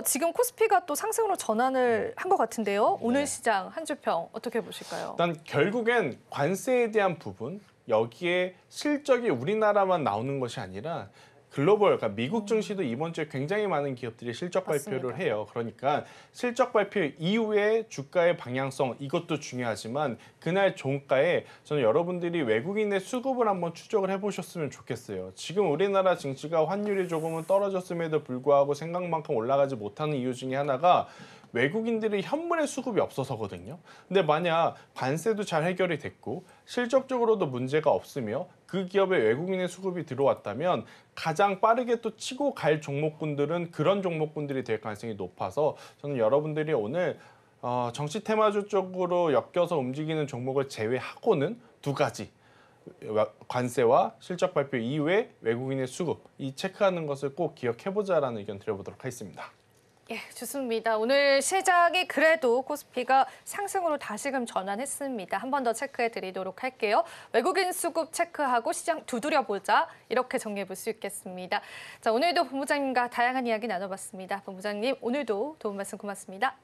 지금 코스피가 또 상승으로 전환을 한 것 같은데요. 오늘 시장 한 줄 평 어떻게 보실까요? 일단 결국엔 관세에 대한 부분 여기에 실적이 우리나라만 나오는 것이 아니라 글로벌, 그러니까 미국 증시도 이번 주에 굉장히 많은 기업들이 실적 발표를 맞습니다. 해요. 그러니까 실적 발표 이후에 주가의 방향성 이것도 중요하지만 그날 종가에 저는 여러분들이 외국인의 수급을 한번 추적을 해보셨으면 좋겠어요. 지금 우리나라 증시가 환율이 조금은 떨어졌음에도 불구하고 생각만큼 올라가지 못하는 이유 중에 하나가 외국인들이 현물의 수급이 없어서거든요. 근데 만약 관세도 잘 해결이 됐고 실적적으로도 문제가 없으며 그 기업에 외국인의 수급이 들어왔다면 가장 빠르게 또 치고 갈 종목군들은 그런 종목군들이 될 가능성이 높아서 저는 여러분들이 오늘 정치 테마주 쪽으로 엮여서 움직이는 종목을 제외하고는 두 가지 관세와 실적 발표 이후에 외국인의 수급 이 체크하는 것을 꼭 기억해보자라는 의견 드려보도록 하겠습니다. 예, 좋습니다. 오늘 시장이 그래도 코스피가 상승으로 다시금 전환했습니다. 한 번 더 체크해 드리도록 할게요. 외국인 수급 체크하고 시장 두드려보자. 이렇게 정리해 볼 수 있겠습니다. 자, 오늘도 본부장님과 다양한 이야기 나눠봤습니다. 본부장님, 오늘도 도움 말씀 고맙습니다.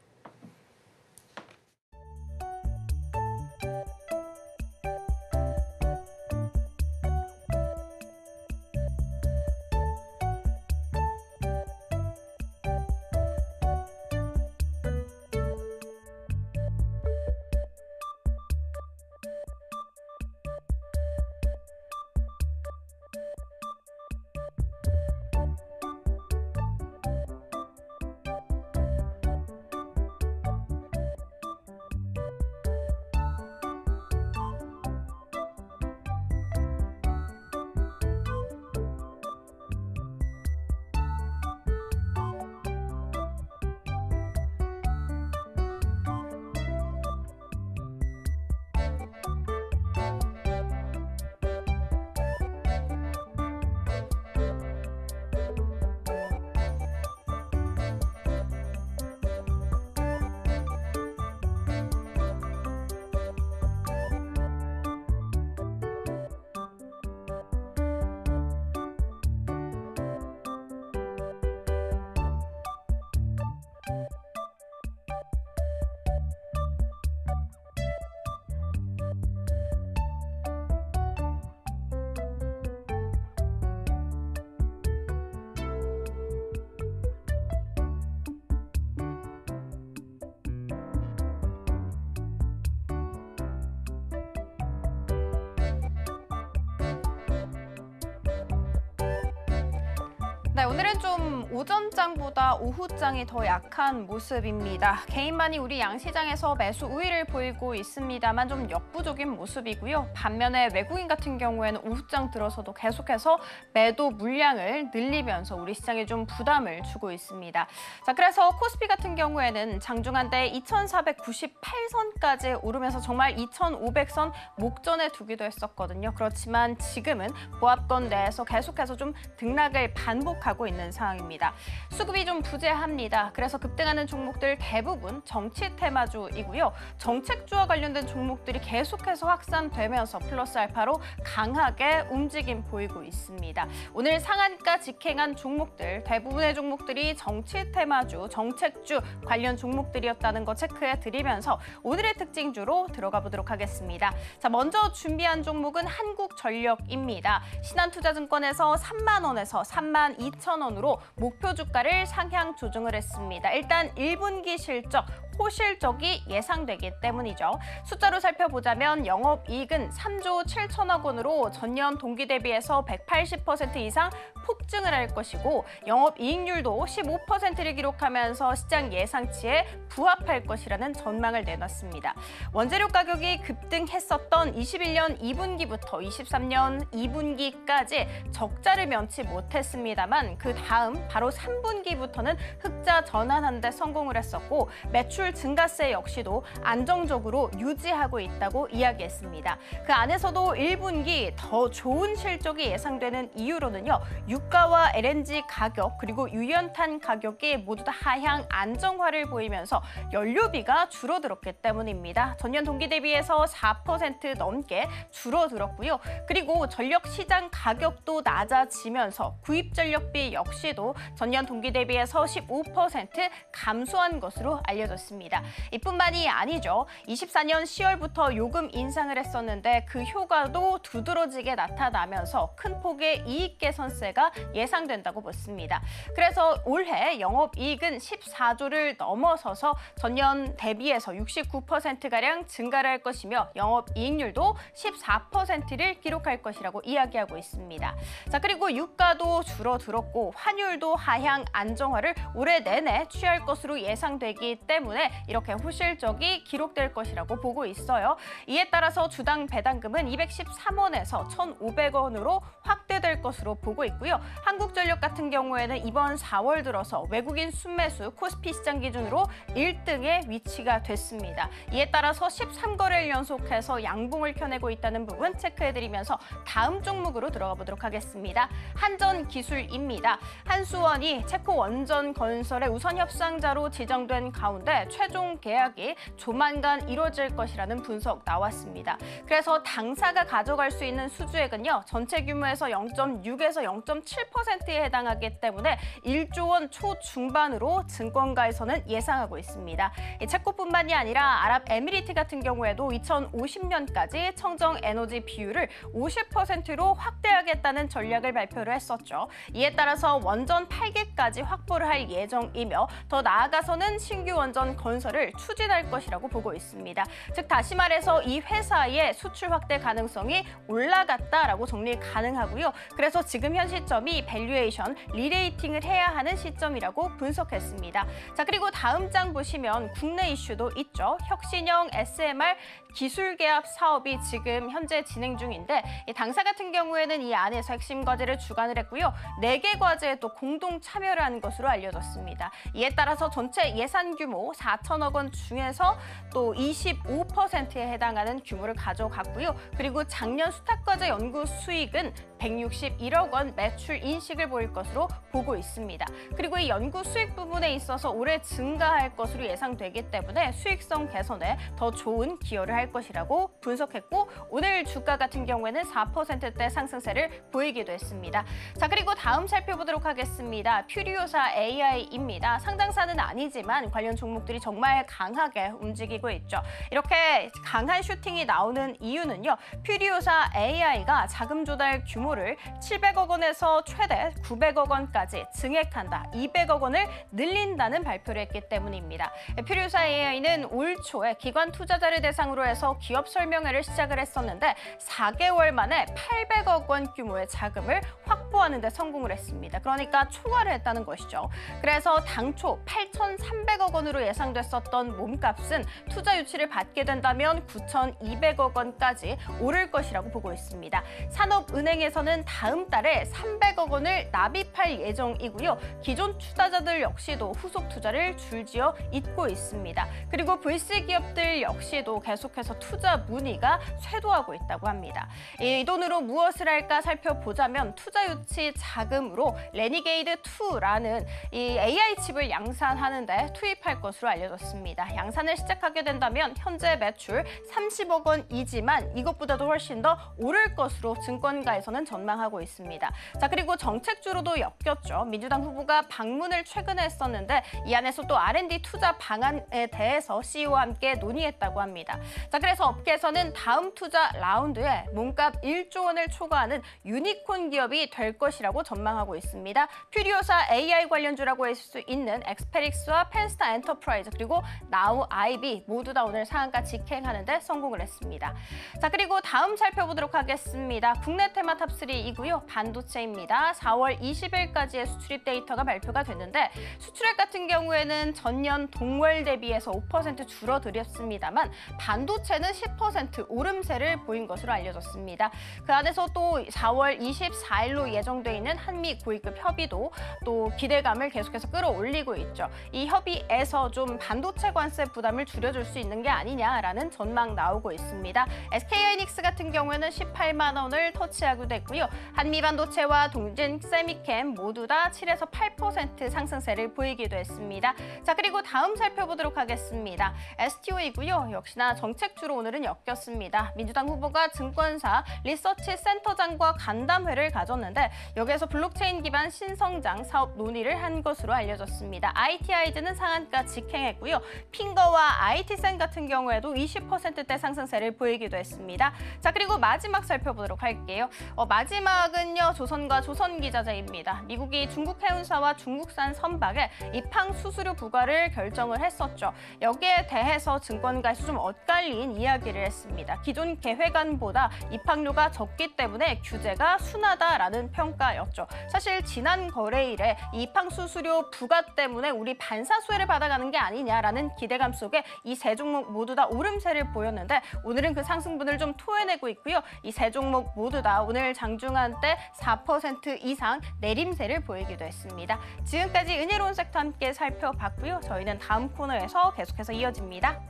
네, 오늘은 좀 오전장보다 오후장이 더 약한 모습입니다. 개인만이 우리 양시장에서 매수 우위를 보이고 있습니다만 좀 역부족인 모습이고요. 반면에 외국인 같은 경우에는 오후장 들어서도 계속해서 매도 물량을 늘리면서 우리 시장에 좀 부담을 주고 있습니다. 자, 그래서 코스피 같은 경우에는 장중한데 2498선까지 오르면서 정말 2500선 목전에 두기도 했었거든요. 그렇지만 지금은 보합권 내에서 계속해서 좀 등락을 반복하고 있는 상황입니다. 수급이 좀 부재합니다. 그래서 급등하는 종목들 대부분 정치 테마주이고요. 정책주와 관련된 종목들이 계속해서 확산되면서 플러스 알파로 강하게 움직임 보이고 있습니다. 오늘 상한가 직행한 종목들 대부분의 종목들이 정치 테마주, 정책주 관련 종목들이었다는 거 체크해 드리면서 오늘의 특징주로 들어가 보도록 하겠습니다. 자, 먼저 준비한 종목은 한국전력입니다. 신한투자증권에서 3만 원에서 32,000원으로 목표 주가를 상향 조정을 했습니다. 일단 1분기 실적, 호실적이 예상되기 때문이죠. 숫자로 살펴보자면 영업이익은 3조 7천억 원으로 전년 동기 대비해서 180% 이상 폭증을 할 것이고 영업이익률도 15%를 기록하면서 시장 예상치에 부합할 것이라는 전망을 내놨습니다. 원재료 가격이 급등했었던 21년 2분기부터 23년 2분기까지 적자를 면치 못했습니다만 그 다음 바로 3분기부터는 흑자 전환하는 데 성공을 했었고 매출 증가세 역시도 안정적으로 유지하고 있다고 이야기했습니다. 그 안에서도 1분기 더 좋은 실적이 예상되는 이유로는요. 유가와 LNG 가격 그리고 유연탄 가격이 모두 다 하향 안정화를 보이면서 연료비가 줄어들었기 때문입니다. 전년 동기 대비해서 4% 넘게 줄어들었고요. 그리고 전력 시장 가격도 낮아지면서 구입 전력비 역시도 전년 동기 대비해서 15% 감소한 것으로 알려졌습니다. 이뿐만이 아니죠. 24년 10월부터 요금 인상을 했었는데 그 효과도 두드러지게 나타나면서 큰 폭의 이익 개선세가 예상된다고 보습니다. 그래서 올해 영업이익은 14조를 넘어서서 전년 대비해서 69%가량 증가를 할 것이며 영업이익률도 14%를 기록할 것이라고 이야기하고 있습니다. 자, 그리고 유가도 줄어들었고 환율도 하향 안정화를 올해 내내 취할 것으로 예상되기 때문에 때문에 이렇게 호실적이 기록될 것이라고 보고 있어요. 이에 따라서 주당 배당금은 213원에서 1,500원으로 확대될 것으로 보고 있고요. 한국전력 같은 경우에는 이번 4월 들어서 외국인 순매수 코스피 시장 기준으로 1등에 위치가 됐습니다. 이에 따라서 13거래일 연속해서 양봉을 켜내고 있다는 부분 체크해드리면서 다음 종목으로 들어가 보도록 하겠습니다. 한전기술입니다. 한수원이 체코 원전 건설의 우선 협상자로 지정된 가운데 최종 계약이 조만간 이루어질 것이라는 분석 나왔습니다. 그래서 당사가 가져갈 수 있는 수주액은요. 전체 규모에서 0.6에서 0.7%에 해당하기 때문에 1조 원 초중반으로 증권가에서는 예상하고 있습니다. 체코뿐만이 아니라 아랍에미리트 같은 경우에도 2050년까지 청정 에너지 비율을 50%로 확대하겠다는 전략을 발표를 했었죠. 이에 따라서 원전 8개까지 확보를 할 예정이며 더 나아가서는 신규 원전 건설을 추진할 것이라고 보고 있습니다. 즉 다시 말해서 이 회사의 수출 확대 가능성이 올라갔다라고 정리 가능하고요. 그래서 지금 현 시점이 밸류에이션 리레이팅을 해야 하는 시점이라고 분석했습니다. 자, 그리고 다음 장 보시면 국내 이슈도 있죠. 혁신형 SMR 기술 개합 사업이 지금 현재 진행 중인데 당사 같은 경우에는 이 안에서 핵심 과제를 주관을 했고요. 4개 과제에 또 공동 참여를 한 것으로 알려졌습니다. 이에 따라서 전체 예산 규모 4천억 원 중에서 또 25%에 해당하는 규모를 가져갔고요. 그리고 작년 수탁과제 연구 수익은 161억 원 매출 인식을 보일 것으로 보고 있습니다. 그리고 이 연구 수익 부분에 있어서 올해 증가할 것으로 예상되기 때문에 수익성 개선에 더 좋은 기여를 할 것이라고 분석했고 오늘 주가 같은 경우에는 4%대 상승세를 보이기도 했습니다. 자, 그리고 다음 살펴보도록 하겠습니다. 퓨리오사 AI입니다. 상장사는 아니지만 관련 종목들이 정말 강하게 움직이고 있죠. 이렇게 강한 슈팅이 나오는 이유는요. 퓨리오사 AI가 자금 조달 규모를 700억 원에서 최대 900억 원까지 증액한다. 200억 원을 늘린다는 발표를 했기 때문입니다. 퓨리오사 AI는 올 초에 기관 투자자를 대상으로 해서 기업 설명회를 시작을 했었는데 4개월 만에 800억 원 규모의 자금을 확보하는 데 성공을 했습니다. 그러니까 초과를 했다는 것이죠. 그래서 당초 8,300억 원으로 예상됐었던 몸값은 투자 유치를 받게 된다면 9,200억 원까지 오를 것이라고 보고 있습니다. 산업은행에서는 다음 달에 300억 원을 납입할 예정이고요. 기존 투자자들 역시도 후속 투자를 줄지어 잇고 있습니다. 그리고 VC 기업들 역시도 계속해서 투자 문의가 쇄도하고 있다고 합니다. 이 돈으로 무엇을 할까 살펴보자면 투자 유치 자금으로 레니게이드2라는 이 AI 칩을 양산하는 데 투입할 것으로 알려졌습니다. 양산을 시작하게 된다면 현재 매출 30억 원이지만 이것보다도 훨씬 더 오를 것으로 증권가에서는 전망하고 있습니다. 자, 그리고 정책주로도 엮였죠. 민주당 후보가 방문을 최근에 했었는데 이 안에서 또 R&D 투자 방안에 대해서 CEO와 함께 논의했다고 합니다. 자, 그래서 업계에서는 다음 투자 라운드에 몸값 1조 원을 초과하는 유니콘 기업이 될 것이라고 전망하고 있습니다. 퓨리오사 AI 관련주라고 할 수 있는 엑스페릭스와 펜스타 엔터프라이즈 그리고 나우 아이비 모두 다 오늘 상한가 직행하는 데 성공을 했습니다. 자, 그리고 다음 살펴보도록 하겠습니다. 국내 테마 탑3이고요. 반도체입니다. 4월 20일까지의 수출입 데이터가 발표가 됐는데 수출액 같은 경우에는 전년 동월 대비해서 5% 줄어들었습니다만 반도체는 10% 오름세를 보인 것으로 알려졌습니다. 그 안에서 또 4월 24일로 예정돼 있는 한미 고위급 협의도 또 기대감을 계속해서 끌어올리고 있죠. 이 협의에서 좀 반도체 관세 부담을 줄여줄 수 있는 게 아니냐라는 전망 나오고 있습니다. SK하이닉스 같은 경우에는 18만 원을 터치하기도 했고요. 한미반도체와 동진 세미캠 모두 다 7에서 8% 상승세를 보이기도 했습니다. 자, 그리고 다음 살펴보도록 하겠습니다. STO이고요. 역시나 정책주로 오늘은 엮였습니다. 민주당 후보가 증권사 리서치 센터장과 간담회를 가졌는데 여기에서 블록체인 기반 신성장 사업 논의를 한 것으로 알려졌습니다. ITI즈는 상한가 직행했고요. 핑거와 IT센 같은 경우에도 20%대 상승세를 보이기도 했습니다. 자, 그리고 마지막 살펴보도록 할게요. 마지막은요. 조선과 조선기자재입니다. 미국이 중국 해운사와 중국산 선박에 입항 수수료 부과를 결정을 했었죠. 여기에 대해서 증권가에서 좀 엇갈린 이야기를 했습니다. 기존 계획안보다 입항료가 적기 때문에 규제가 순하다라는 평가였죠. 사실 지난 거래일에 이팡 수수료 부과 때문에 우리 반사수혜를 받아가는 게 아니냐라는 기대감 속에 이 세 종목 모두 다 오름세를 보였는데 오늘은 그 상승분을 좀 토해내고 있고요. 이 세 종목 모두 다 오늘 장중한 때 4% 이상 내림세를 보이기도 했습니다. 지금까지 은혜로운 섹터 함께 살펴봤고요. 저희는 다음 코너에서 계속해서 이어집니다.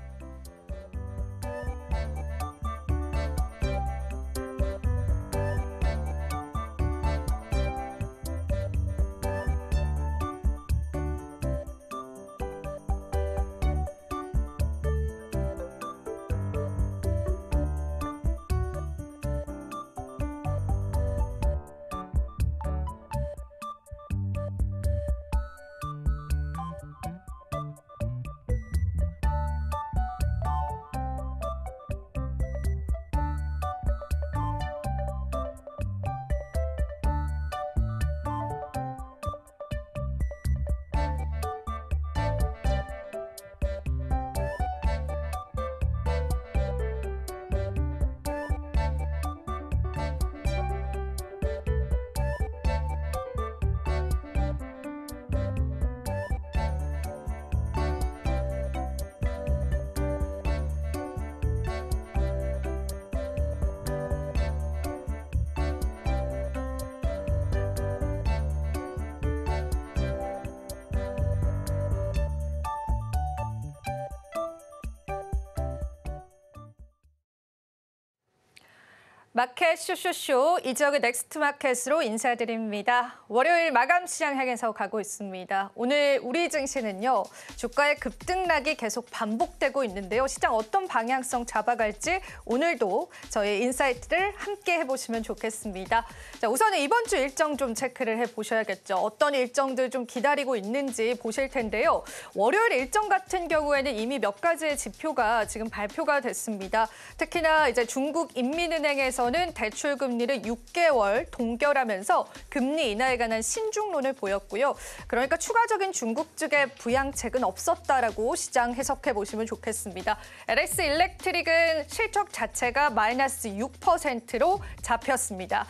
마켓 쇼쇼쇼 이지역의 넥스트 마켓으로 인사드립니다. 월요일 마감 시장 향해서 가고 있습니다. 오늘 우리 증시는요. 주가의 급등락이 계속 반복되고 있는데요. 시장 어떤 방향성 잡아갈지 오늘도 저희 인사이트를 함께 해보시면 좋겠습니다. 자, 우선은 이번 주 일정 좀 체크를 해보셔야겠죠. 어떤 일정들 좀 기다리고 있는지 보실 텐데요. 월요일 일정 같은 경우에는 이미 몇 가지의 지표가 지금 발표가 됐습니다. 특히나 이제 중국 인민은행에서는 대출 금리를 6개월 동결하면서 금리 인하에 관한 신중론을 보였고요. 그러니까 추가적인 중국 측의 부양책은 없었다라고 시장 해석해 보시면 좋겠습니다. LS 일렉트릭은 실적 자체가 마이너스 6%로 잡혔습니다.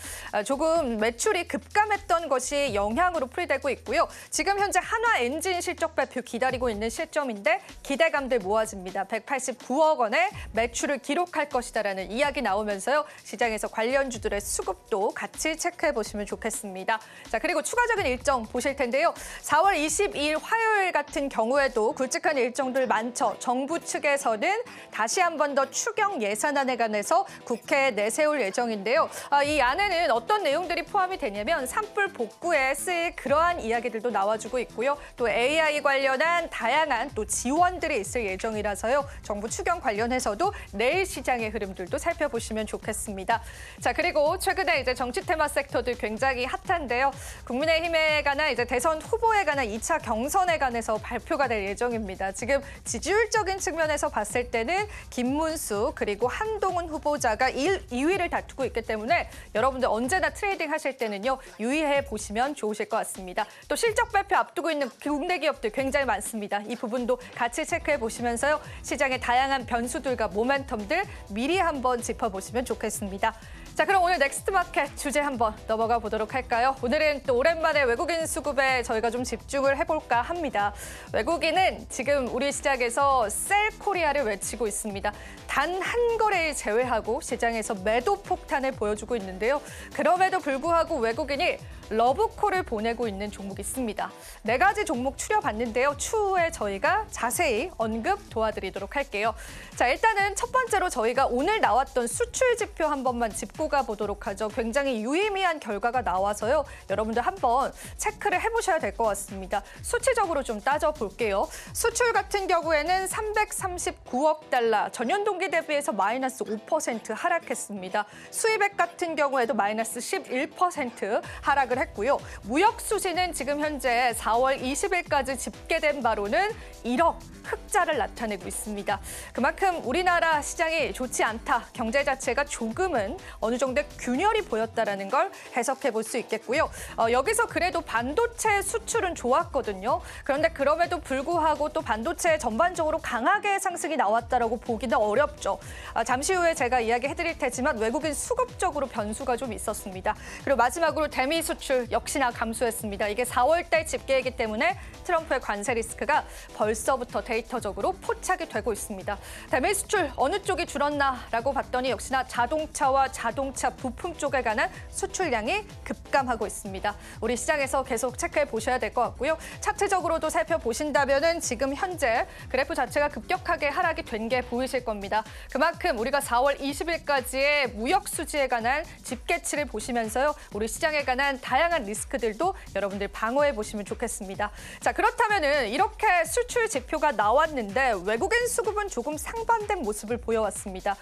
조금 매출이 급감했던 것이 영향으로 풀이되고 있고요. 지금 현재 한화 엔진 실적 발표 기다리고 있는 시점인데 기대감들 모아집니다. 189억 원의 매출을 기록할 것이다라는 이야기 나오면서요. 시장에서 관련주들의 수급도 같이 체크해 보시면 좋겠습니다. 자, 그리고 추가적인 일정 보실 텐데요. 4월 22일 화요일 같은 경우에도 굵직한 일정들 많죠. 정부 측에서는 다시 한 번 더 추경 예산안에 관해서 국회에 내세울 예정인데요. 이 안에는 어떤 내용들이 포함이 되냐면 산불 복구에 쓰일 그러한 이야기들도 나와주고 있고요. 또 AI 관련한 다양한 또 지원들이 있을 예정이라서요. 정부 추경 관련해서도 내일 시장의 흐름들도 살펴보시면 좋겠습니다. 자, 그리고 최근에 이제 정치 테마 섹터들 굉장히 핫한데요. 국민의힘에 관한 이제 대선 후보에 관한 2차 경선에 관해서 발표가 될 예정입니다. 지금 지지율적인 측면에서 봤을 때는 김문수 그리고 한동훈 후보자가 2위를 다투고 있기 때문에 여러분들 언제나 트레이딩 하실 때는요. 유의해 보시면 좋으실 것 같습니다. 또 실적 발표 앞두고 있는 국내 기업들 굉장히 많습니다. 이 부분도 같이 체크해 보시면서요. 시장의 다양한 변수들과 모멘텀들 미리 한번 짚어보시면 좋겠습니다. 자, 그럼 오늘 넥스트 마켓 주제 한번 넘어가 보도록 할까요? 오늘은 또 오랜만에 외국인 수급에 저희가 좀 집중을 해볼까 합니다. 외국인은 지금 우리 시장에서 셀 코리아를 외치고 있습니다. 단 한 거래일 제외하고 시장에서 매도 폭탄을 보여주고 있는데요. 그럼에도 불구하고 외국인이 러브콜을 보내고 있는 종목이 있습니다. 4가지 종목 추려봤는데요. 추후에 저희가 자세히 언급 도와드리도록 할게요. 자, 일단은 첫 번째로 저희가 오늘 나왔던 수출 지표 한 번만 짚고 가보도록 하죠. 굉장히 유의미한 결과가 나와서요. 여러분들 한번 체크를 해보셔야 될 것 같습니다. 수치적으로 좀 따져볼게요. 수출 같은 경우에는 339억 달러, 전년 동기 대비해서 마이너스 5% 하락했습니다. 수입액 같은 경우에도 마이너스 11% 하락을 했고요. 무역 수지는 지금 현재 4월 20일까지 집계된 바로는 1억 흑자를 나타내고 있습니다. 그만큼 우리나라 시장이 좋지 않다, 경제 자체가 조금은 어느 정도 균열이 보였다라는 걸 해석해 볼 수 있겠고요. 여기서 그래도 반도체 수출은 좋았거든요. 그런데 그럼에도 불구하고 또 반도체 전반적으로 강하게 상승이 나왔다라고 보기는 어렵죠. 잠시 후에 제가 이야기해드릴 테지만 외국인 수급적으로 변수가 좀 있었습니다. 그리고 마지막으로 대미 수출 역시나 감소했습니다. 이게 4월 달 집계이기 때문에 트럼프의 관세 리스크가 벌써부터 데이터적으로 포착이 되고 있습니다. 대미 수출 어느 쪽이 줄었나라고 봤더니 역시나 자동차와 자동차 부품 쪽에 관한 수출량이 급감하고 있습니다. 우리 시장에서 계속 체크해 보셔야 될 것 같고요. 차트적으로도 살펴보신다면은 지금 현재 그래프 자체가 급격하게 하락이 된 게 보이실 겁니다. 그만큼 우리가 4월 20일까지의 무역 수지에 관한 집계치를 보시면서요. 우리 시장에 관한 다양한 리스크들도 여러분들 방어해 보시면 좋겠습니다. 자, 그렇다면은 이렇게 수출 지표가 나왔는데 외국인 수급은 조금 상반된 모습을 보여왔습니다.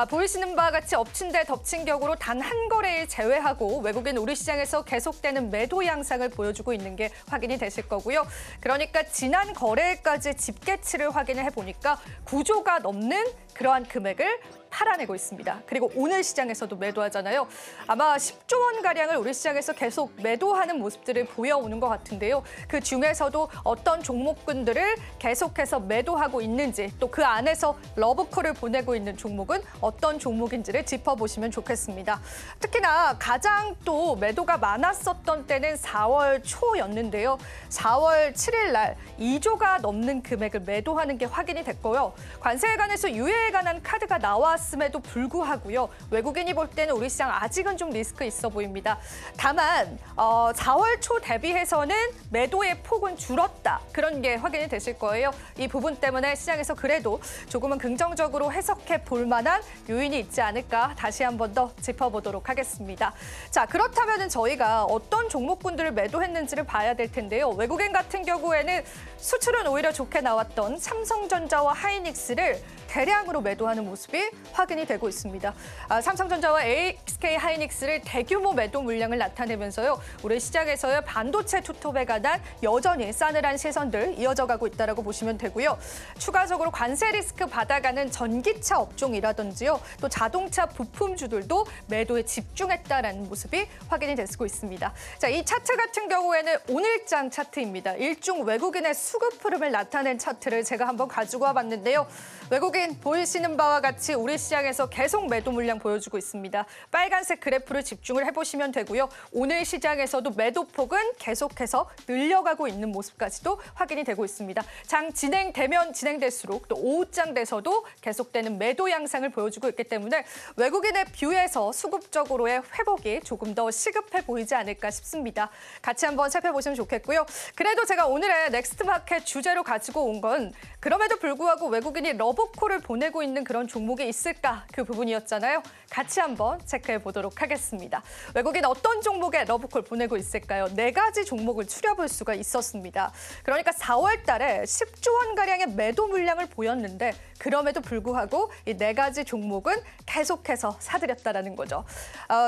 보이시는 바와 같이 엎친 데 덮친 격으로 단 한 거래일 제외하고 외국인 우리 시장에서 계속되는 매도 양상을 보여주고 있는 게 확인이 되실 거고요. 그러니까 지난 거래일까지 집계치를 확인을 해보니까 9조가 넘는 그러한 금액을 팔아내고 있습니다. 그리고 오늘 시장에서도 매도하잖아요. 아마 10조 원가량을 우리 시장에서 계속 매도하는 모습들을 보여오는 것 같은데요. 그 중에서도 어떤 종목군들을 계속해서 매도하고 있는지 또 그 안에서 러브콜을 보내고 있는 종목은 어떤 종목인지를 짚어보시면 좋겠습니다. 특히나 가장 또 매도가 많았었던 때는 4월 초였는데요. 4월 7일 날 2조가 넘는 금액을 매도하는 게 확인이 됐고요. 관세에 관해서 유예에 관한 카드가 나왔음에도 불구하고요. 외국인이 볼 때는 우리 시장 아직은 좀 리스크 있어 보입니다. 다만 4월 초 대비해서는 매도의 폭은 줄었다. 그런 게 확인이 되실 거예요. 이 부분 때문에 시장에서 그래도 조금은 긍정적으로 해석해 볼 만한 요인이 있지 않을까 다시 한 번 더 짚어보도록 하겠습니다. 자, 그렇다면 저희가 어떤 종목군들을 매도했는지를 봐야 될 텐데요. 외국인 같은 경우에는 수출은 오히려 좋게 나왔던 삼성전자와 하이닉스를 대량으로 매도하는 모습이 확인이 되고 있습니다. 삼성전자와 SK 하이닉스를 대규모 매도 물량을 나타내면서요. 우리 시장에서의 반도체 투톱에 관한 여전히 싸늘한 시선들 이어져가고 있다고 보시면 되고요. 추가적으로 관세 리스크 받아가는 전기차 업종이라든지요. 또 자동차 부품주들도 매도에 집중했다라는 모습이 확인이 되고 있습니다. 자, 이 차트 같은 경우에는 오늘장 차트입니다. 일종 외국인의 수급 흐름을 나타낸 차트를 제가 한번 가지고 와봤는데요. 외국인 보이시는 바와 같이 우리 시장에서 계속 매도 물량 보여주고 있습니다. 빨간색 그래프를 집중을 해보시면 되고요. 오늘 시장에서도 매도폭은 계속해서 늘려가고 있는 모습까지도 확인이 되고 있습니다. 장 진행되면 진행될수록 또 오후장 돼서도 계속되는 매도 양상을 보여주고 있기 때문에 외국인의 뷰에서 수급적으로의 회복이 조금 더 시급해 보이지 않을까 싶습니다. 같이 한번 살펴보시면 좋겠고요. 그래도 제가 오늘의 넥스트마켓 주제로 가지고 온 건 그럼에도 불구하고 외국인이 러브콜을 보내고 있는 그런 종목이 있을까? 그 부분이었잖아요. 같이 한번 체크해 보도록 하겠습니다. 외국인 어떤 종목에 러브콜 보내고 있을까요? 4가지 종목을 추려볼 수가 있었습니다. 그러니까 4월 달에 10조 원가량의 매도 물량을 보였는데 그럼에도 불구하고 이 4가지 종목은 계속해서 사들였다라는 거죠.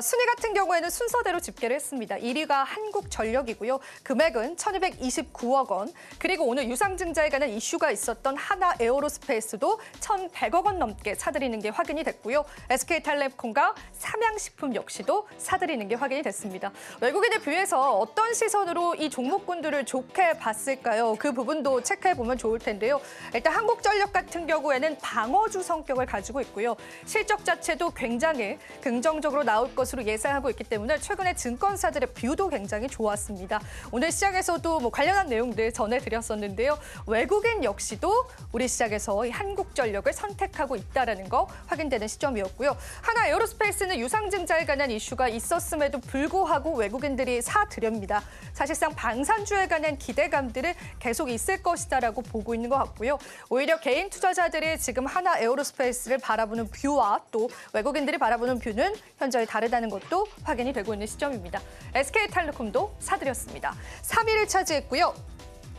순위 같은 경우에는 순서대로 집계를 했습니다. 1위가 한국전력이고요. 금액은 1,229억 원. 그리고 오늘 유상증자에 관한 이슈가 있었던 하나 에어로스페이스도 1,100억 원 넘게 사들이는 게 확인이 됐고요. SK텔레콤과 삼양식품 역시도 사들이는 게 확인이 됐습니다. 외국인의 뷰에서 어떤 시선으로 이 종목군들을 좋게 봤을까요? 그 부분도 체크해보면 좋을 텐데요. 일단 한국전력 같은 경우에는 방어주 성격을 가지고 있고요. 실적 자체도 굉장히 긍정적으로 나올 것으로 예상하고 있기 때문에 최근에 증권사들의 뷰도 굉장히 좋았습니다. 오늘 시장에서도 관련한 내용들 전해드렸었는데요. 외국인 역시도 우리 시장에서 이 한국전력을 선택하고 있다는 거 확인되는 시점이었고요. 하나 에어로스페이스는 유상증자에 관한 이슈가 있었음에도 불구하고 외국인들이 사들입니다. 사실상 방산주에 관한 기대감들은 계속 있을 것이다라고 보고 있는 것 같고요. 오히려 개인 투자자들이 지금 하나 에어로스페이스를 바라보는 뷰와 또 외국인들이 바라보는 뷰는 현저히 다르다는 것도 확인이 되고 있는 시점입니다. SK텔레콤도 사들였습니다. 3위를 차지했고요.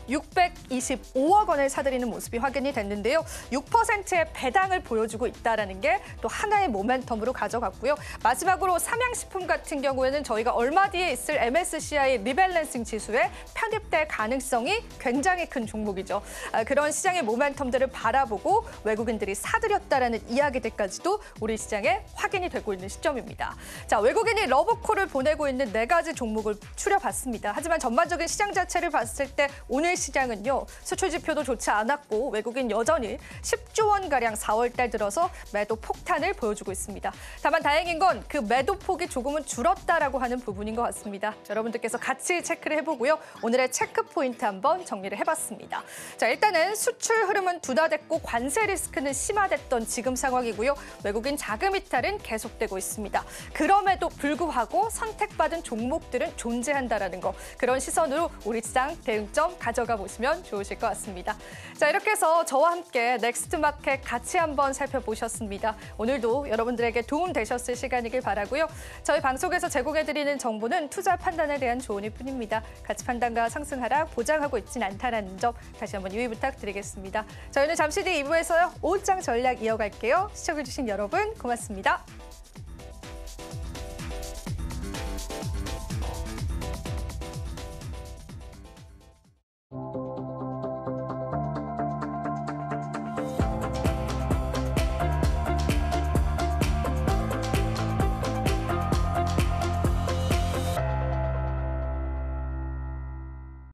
625억 원을 사들이는 모습이 확인이 됐는데요. 6%의 배당을 보여주고 있다는 게 또 하나의 모멘텀으로 가져갔고요. 마지막으로 삼양식품 같은 경우에는 저희가 얼마 뒤에 있을 MSCI 리밸런싱 지수에 편입될 가능성이 굉장히 큰 종목이죠. 그런 시장의 모멘텀들을 바라보고 외국인들이 사들였다라는 이야기들까지도 우리 시장에 확인이 되고 있는 시점입니다. 자, 외국인이 러브콜을 보내고 있는 4가지 종목을 추려봤습니다. 하지만 전반적인 시장 자체를 봤을 때 오늘 시장은요. 수출 지표도 좋지 않았고 외국인 여전히 10조 원가량 4월 달 들어서 매도 폭탄을 보여주고 있습니다. 다만 다행인 건 그 매도 폭이 조금은 줄었다라고 하는 부분인 것 같습니다. 자, 여러분들께서 같이 체크를 해보고요. 오늘의 체크 포인트 한번 정리를 해봤습니다. 자, 일단은 수출 흐름은 둔화됐고 관세 리스크는 심화됐던 지금 상황이고요. 외국인 자금 이탈은 계속되고 있습니다. 그럼에도 불구하고 선택받은 종목들은 존재한다라는 거. 그런 시선으로 우리 시장 대응점 가져가 보시면 좋으실 것 같습니다. 자, 이렇게 해서 저와 함께 넥스트 마켓 같이 한번 살펴보셨습니다. 오늘도 여러분들에게 도움 되셨을 시간이길 바라고요. 저희 방송에서 제공해드리는 정보는 투자 판단에 대한 조언일 뿐입니다. 가치 판단과 상승 하락 보장하고 있진 않다는 점 다시 한번 유의 부탁드리겠습니다. 저희는 잠시 뒤 2부에서요. 5장 전략 이어갈게요. 시청해주신 여러분 고맙습니다.